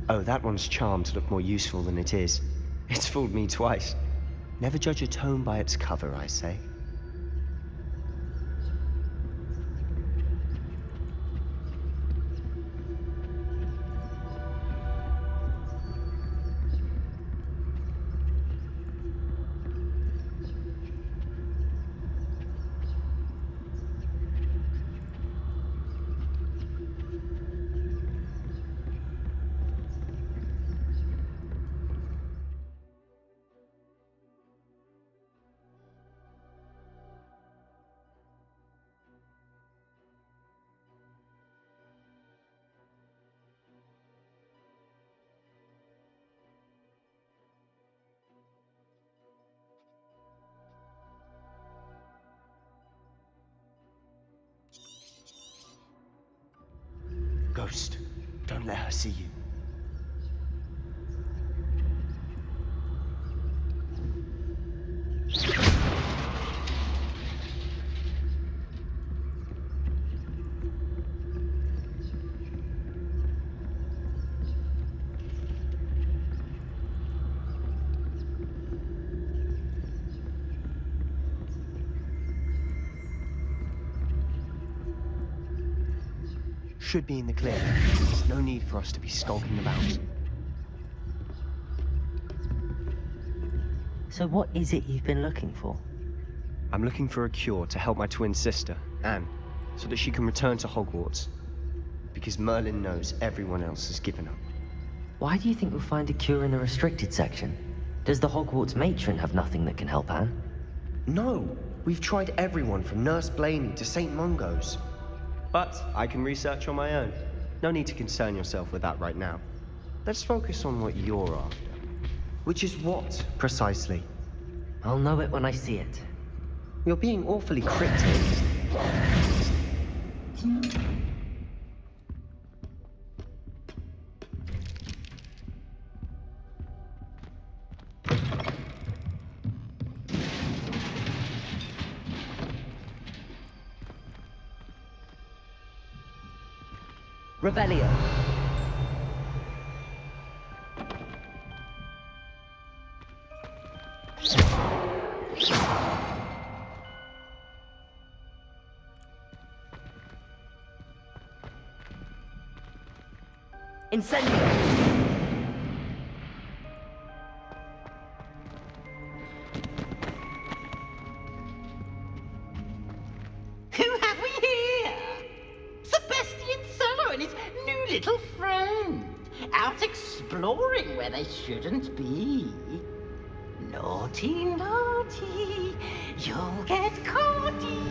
Oh, that one's charmed to look more useful than it is. It's fooled me twice. Never judge a tome by its cover, I say. Ghost, don't let her see you. Should be in the clear. No need for us to be skulking about. So what is it you've been looking for? I'm looking for a cure to help my twin sister, Anne, so that she can return to Hogwarts. Because Merlin knows everyone else has given up. Why do you think we'll find a cure in the restricted section? Does the Hogwarts matron have nothing that can help Anne? No! We've tried everyone from Nurse Blaney to St. Mungo's. But I can research on my own. No need to concern yourself with that right now. Let's focus on what you're after. Which is what, precisely? I'll know it when I see it. You're being awfully cryptic. Revelio. Incendio. Who have we here? Sebastian Cello and his new little friend. out exploring where they shouldn't be. Naughty, naughty, you'll get caughty.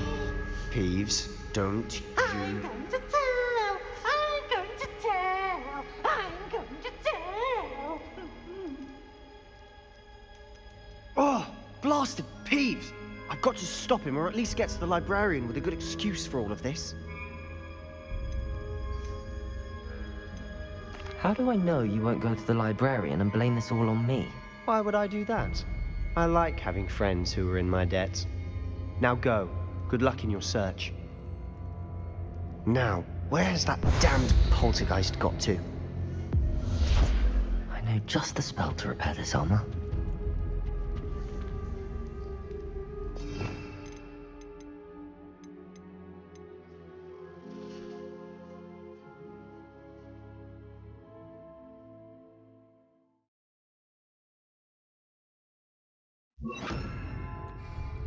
Peeves, don't you... I'm going to tell, I'm going to tell, I'm going to tell. Oh, blasted Peeves! I've got to stop him, or at least get to the librarian with a good excuse for all of this. How do I know you won't go to the librarian and blame this all on me? Why would I do that? I like having friends who are in my debt. Now go. Good luck in your search. Now, where's that damned poltergeist got to? I know just the spell to repair this armor.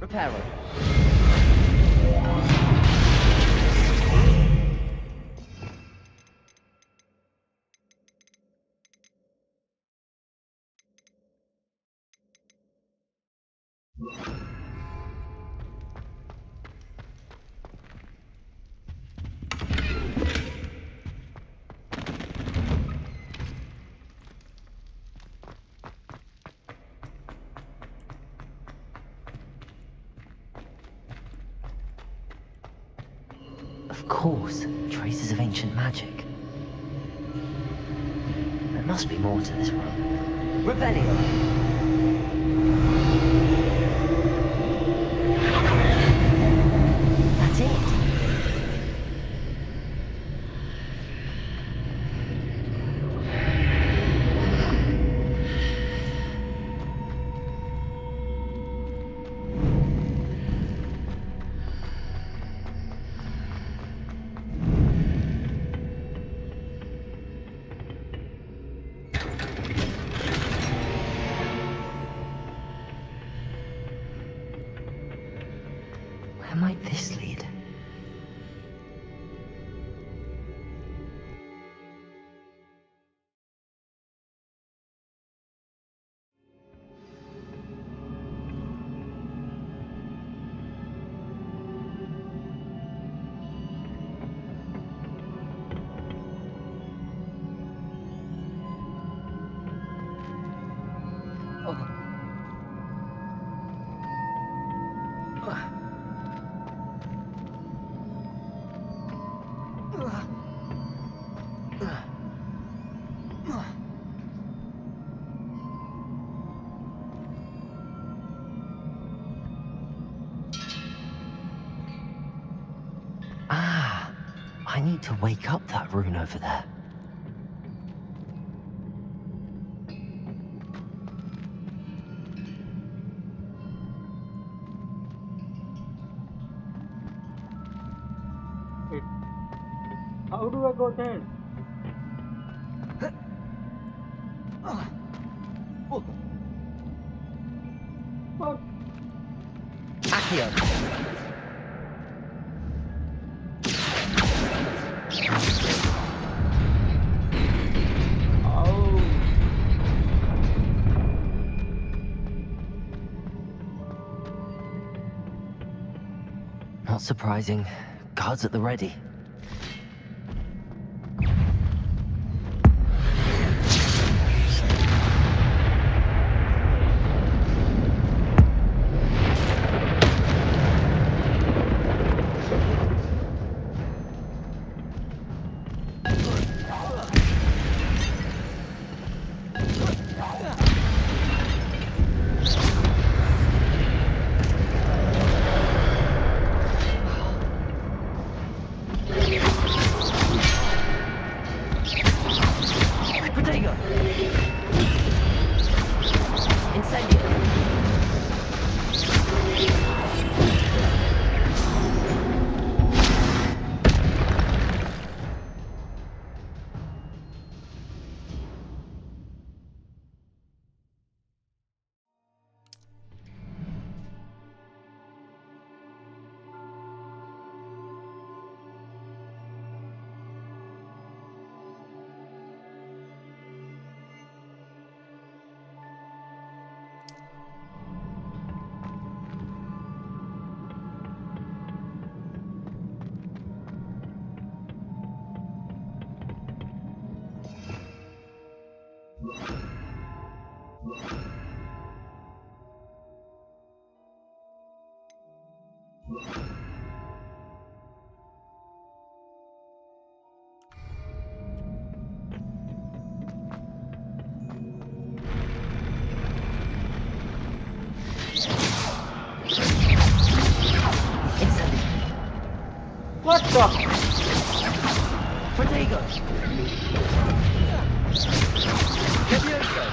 Reparo. Of course, traces of ancient magic. There must be more to this room. Revelio! That's it! Where might this lead? Ah, I need to wake up that rune over there. How do I go there? What? Accio! Oh. Not surprising. Guards at the ready. Stop! Protego! Levioso!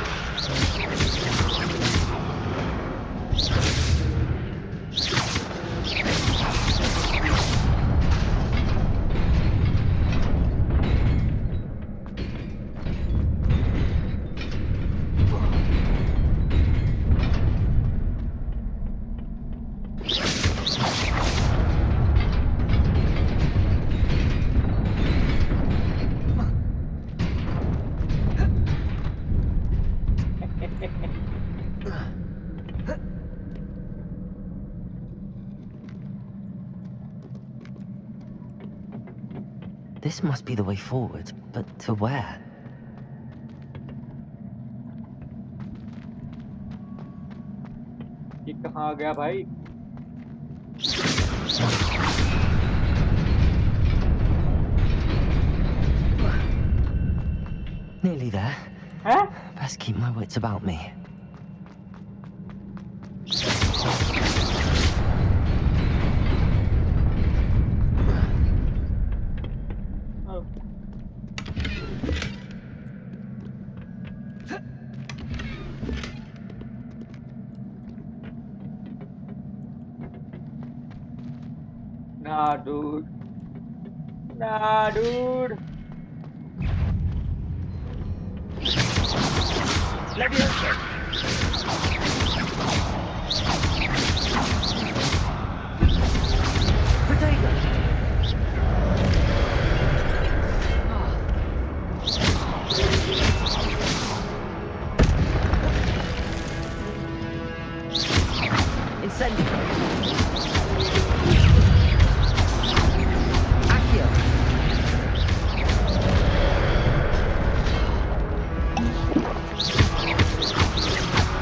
This must be the way forward, but to where? ये कहाँ गया भाई? Nearly there. Huh? Best keep my wits about me. Oh. Nah, dude. Nah, dude. Levioso! Protego! Incendio! Accio!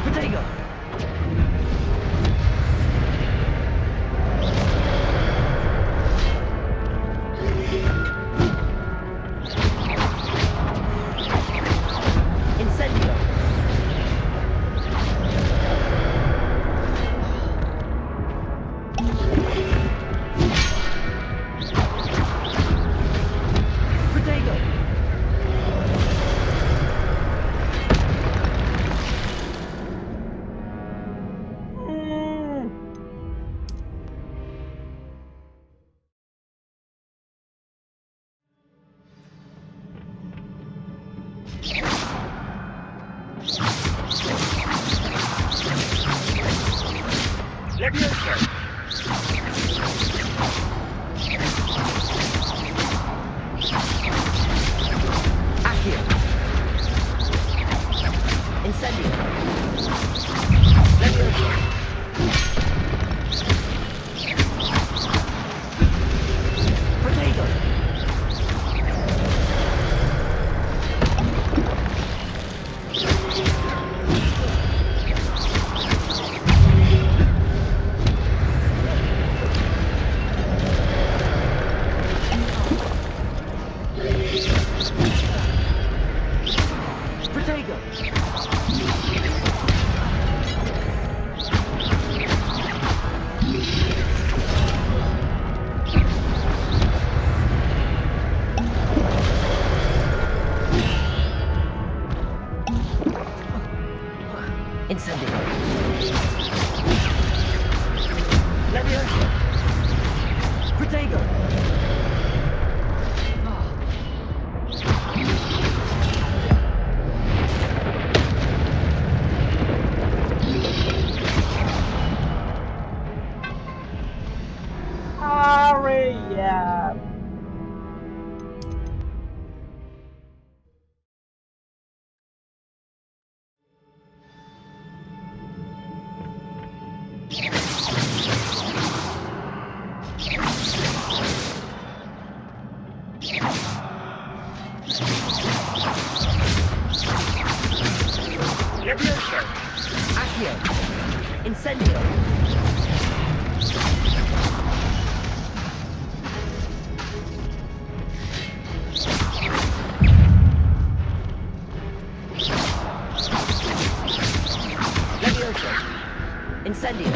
Protego! Incendio! Protego! Levioso! Accio! Incendio! Levioso! Protego! Protego! Incendio! Levioso! Protego! Hurry up! Levioso! Accio! Incendio! Levioso! Incendio!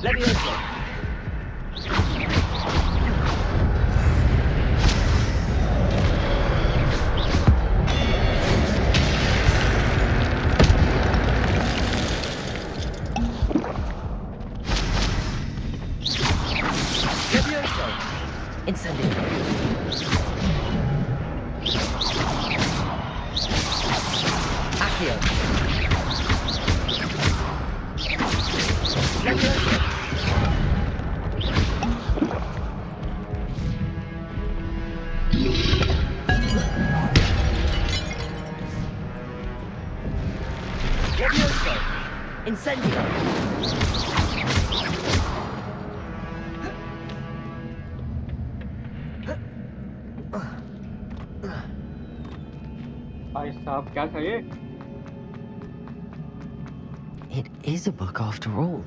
Levioso! Levioso! Incendio! Accio! Levioso! Levioso! Incendio! भाई साहब क्या था ये? It is a book after all.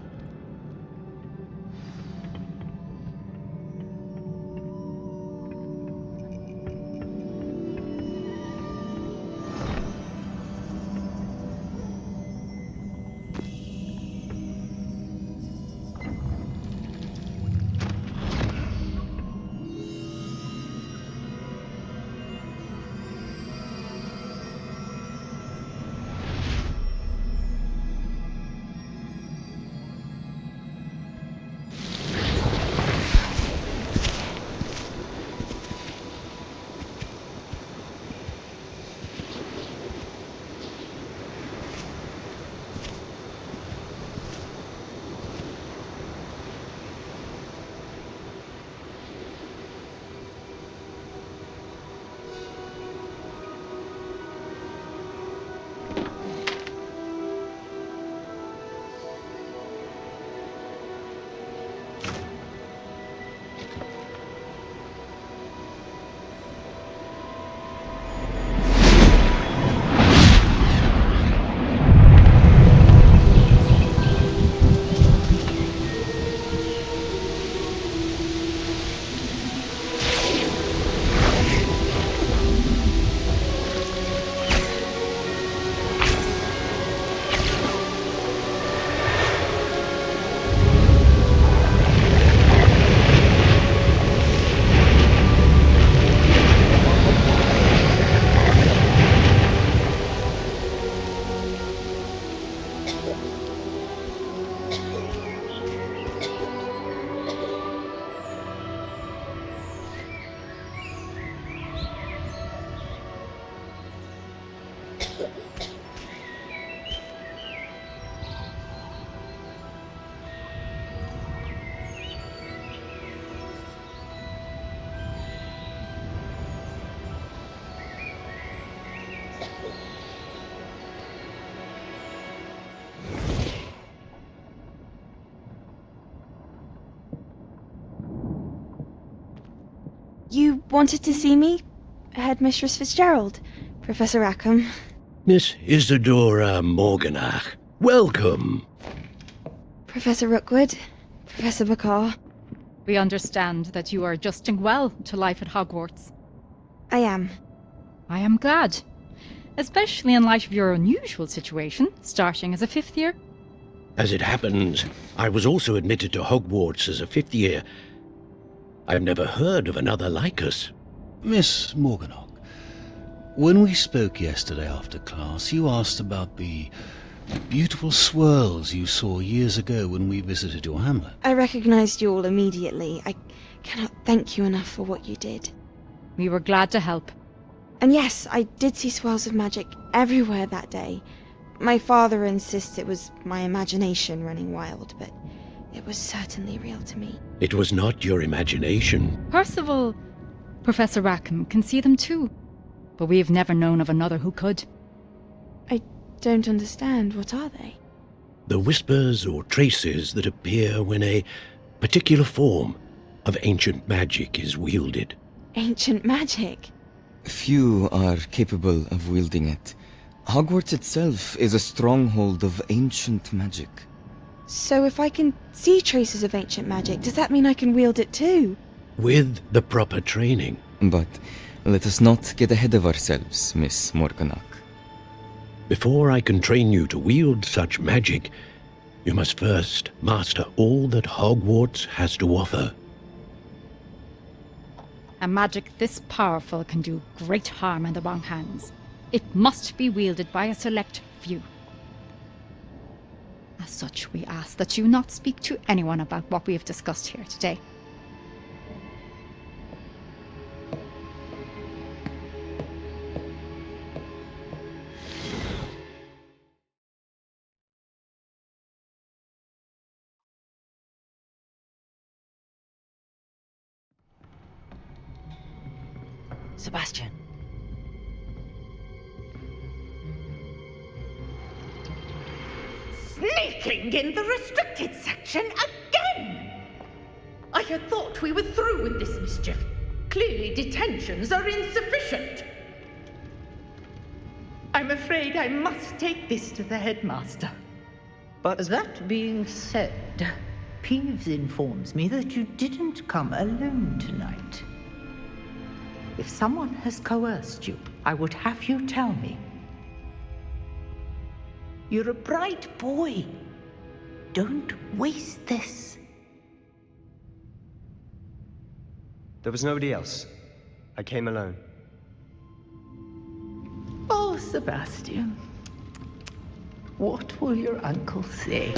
You wanted to see me? Headmistress Fitzgerald? Professor Rackham? Miss Isadora Morganach, welcome. Professor Rookwood? Professor Bakar? We understand that you are adjusting well to life at Hogwarts. I am. I am glad. Especially in light of your unusual situation, starting as a 5th year. As it happens, I was also admitted to Hogwarts as a 5th year. I've never heard of another like us. Miss Morganach, when we spoke yesterday after class, you asked about the beautiful swirls you saw years ago when we visited your hamlet. I recognized you all immediately. I cannot thank you enough for what you did. We were glad to help. And yes, I did see swirls of magic everywhere that day. My father insists it was my imagination running wild, but it was certainly real to me. It was not your imagination. Percival, Professor Rackham can see them too, but we have never known of another who could. I don't understand. What are they? The whispers or traces that appear when a particular form of ancient magic is wielded. Ancient magic? Few are capable of wielding it. Hogwarts itself is a stronghold of ancient magic. So if I can see traces of ancient magic, does that mean I can wield it too? With the proper training. But let us not get ahead of ourselves, Miss Morganach. Before I can train you to wield such magic, You must first master all that Hogwarts has to offer. A magic this powerful can do great harm in the wrong hands. It must be wielded by a select few. As such, we ask that you not speak to anyone about what we have discussed here today. Sebastian. Sneaking in the restricted section again! I had thought we were through with this mischief. Clearly detentions are insufficient. I'm afraid I must take this to the headmaster. But that being said, Peeves informs me that you didn't come alone tonight. If someone has coerced you, I would have you tell me. You're a bright boy. Don't waste this. There was nobody else. I came alone. Oh, Sebastian. What will your uncle say?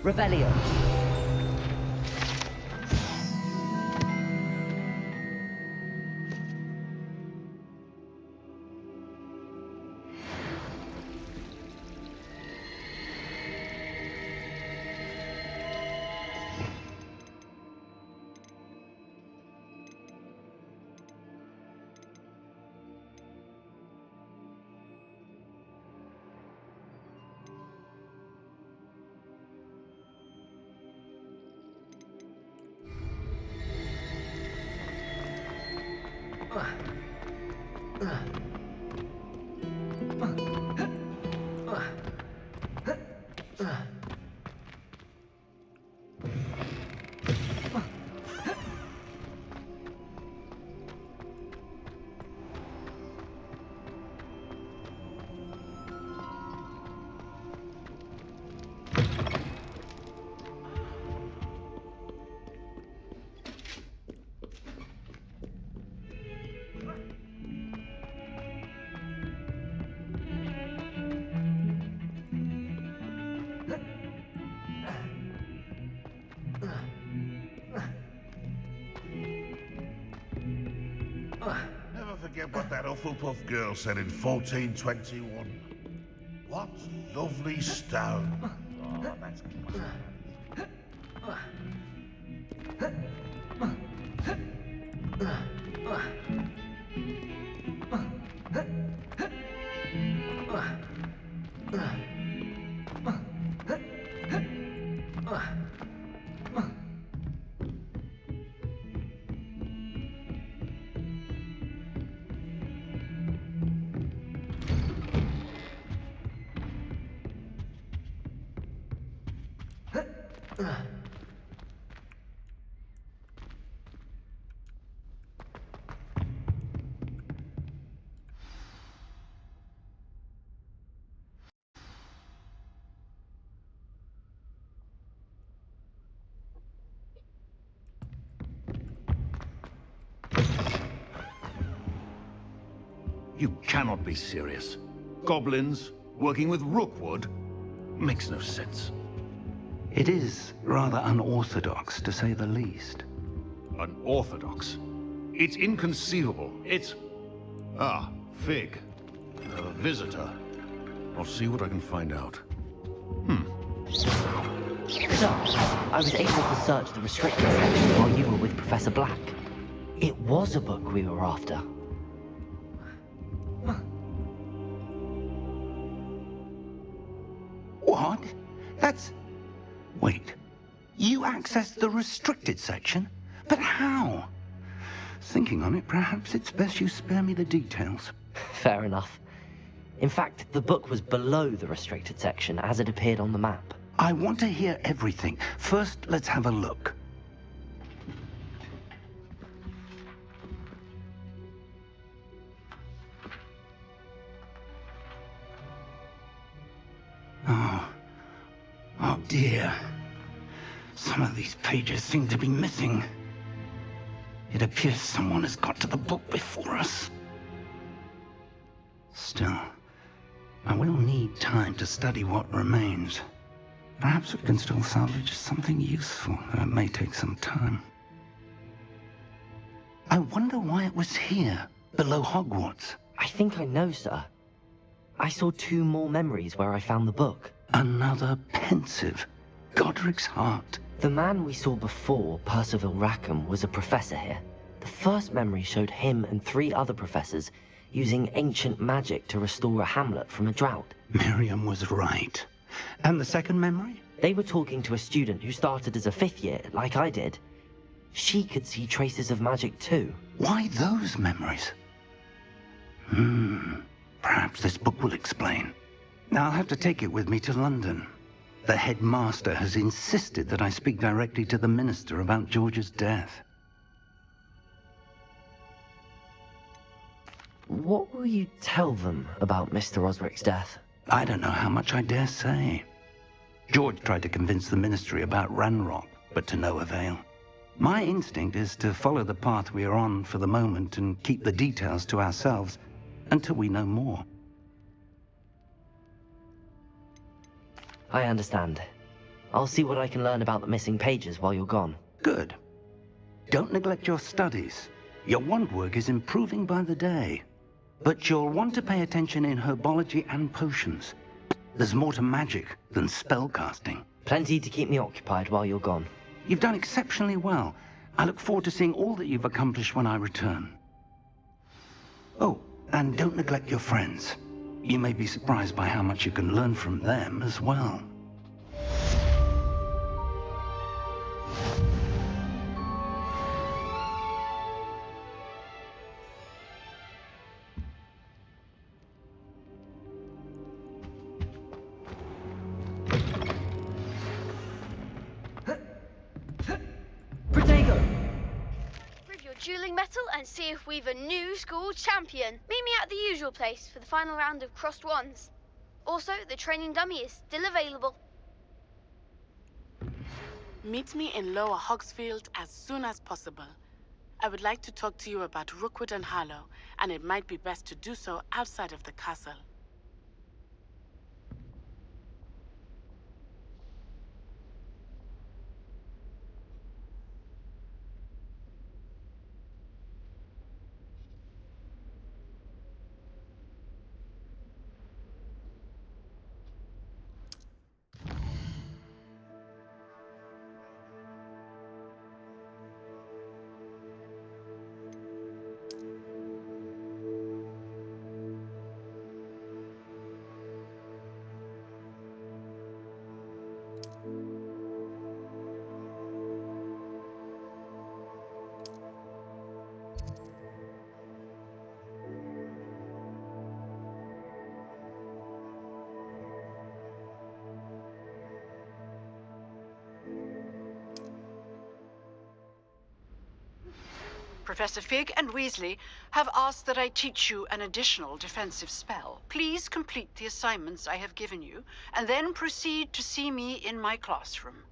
Revelio. Never forget what that Hufflepuff girl said in 1421. What lovely stone. Oh, that's You cannot be serious. Goblins working with Rookwood? Makes no sense. It is rather unorthodox, to say the least. Unorthodox? It's inconceivable. It's... Ah, Fig. A visitor. I'll see what I can find out. So, I was able to search the restricted section while you were with Professor Black. It was a book we were after. What? That's... Wait. You accessed the restricted section? But how? Thinking on it, perhaps it's best you spare me the details. Fair enough. In fact, the book was below the restricted section as it appeared on the map. I want to hear everything. First, let's have a look. Oh dear. Some of these pages seem to be missing. It appears someone has got to the book before us. Still, I will need time to study what remains. Perhaps we can still salvage something useful, though it may take some time. I wonder why it was here, below Hogwarts. I think I know, sir. I saw 2 more memories where I found the book. Another pensive. Godric's heart. The man we saw before, Percival Rackham, was a professor here. The first memory showed him and 3 other professors using ancient magic to restore a hamlet from a drought. Miriam was right. And the second memory? They were talking to a student who started as a 5th year, like I did. She could see traces of magic too. Why those memories? Perhaps this book will explain. Now I'll have to take it with me to London. The headmaster has insisted that I speak directly to the minister about George's death. What will you tell them about Mr. Osric's death? I don't know how much I dare say. George tried to convince the ministry about Ranrock, but to no avail. My instinct is to follow the path we are on for the moment and keep the details to ourselves until we know more. I understand. I'll see what I can learn about the missing pages while you're gone. Good. Don't neglect your studies. Your wand work is improving by the day. But you'll want to pay attention in herbology and potions. There's more to magic than spellcasting. Plenty to keep me occupied while you're gone. You've done exceptionally well. I look forward to seeing all that you've accomplished when I return. Oh, and don't neglect your friends. You may be surprised by how much you can learn from them as well. dueling metal and see if we've a new school champion. Meet me at the usual place for the final round of crossed wands. Also, the training dummy is still available. Meet me in Lower Hogsfield as soon as possible. I would like to talk to you about Rookwood and Harlow, and it might be best to do so outside of the castle. Professor Fig and Weasley have asked that I teach you an additional defensive spell. Please complete the assignments I have given you, and then proceed to see me in my classroom.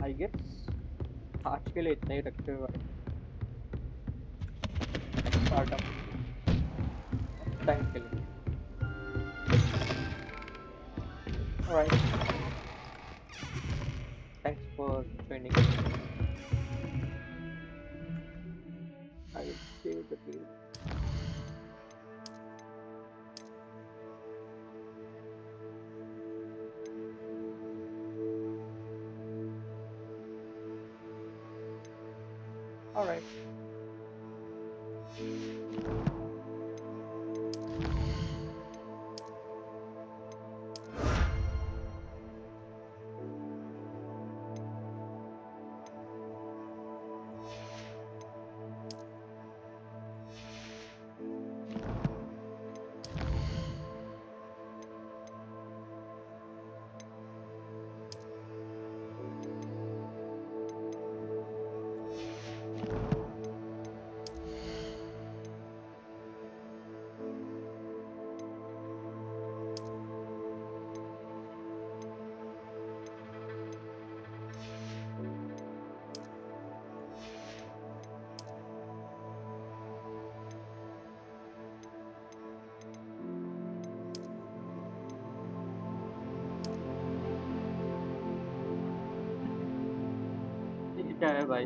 I guess आज के लिए इतना ही रखते हुए start up time के लिए alright thanks for joining I will save the page all right ये क्या है भाई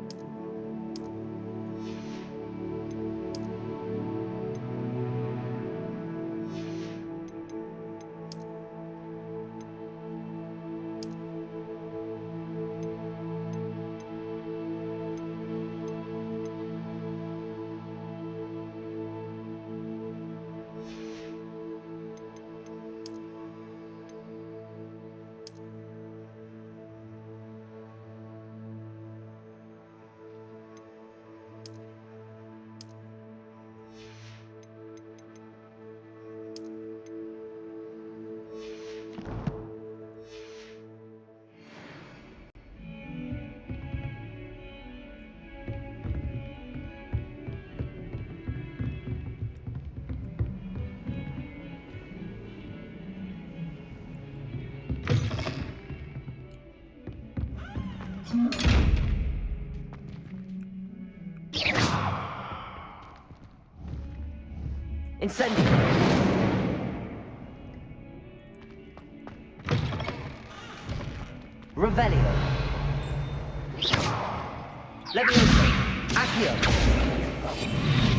Incendio. Revelio. Levioso. Accio.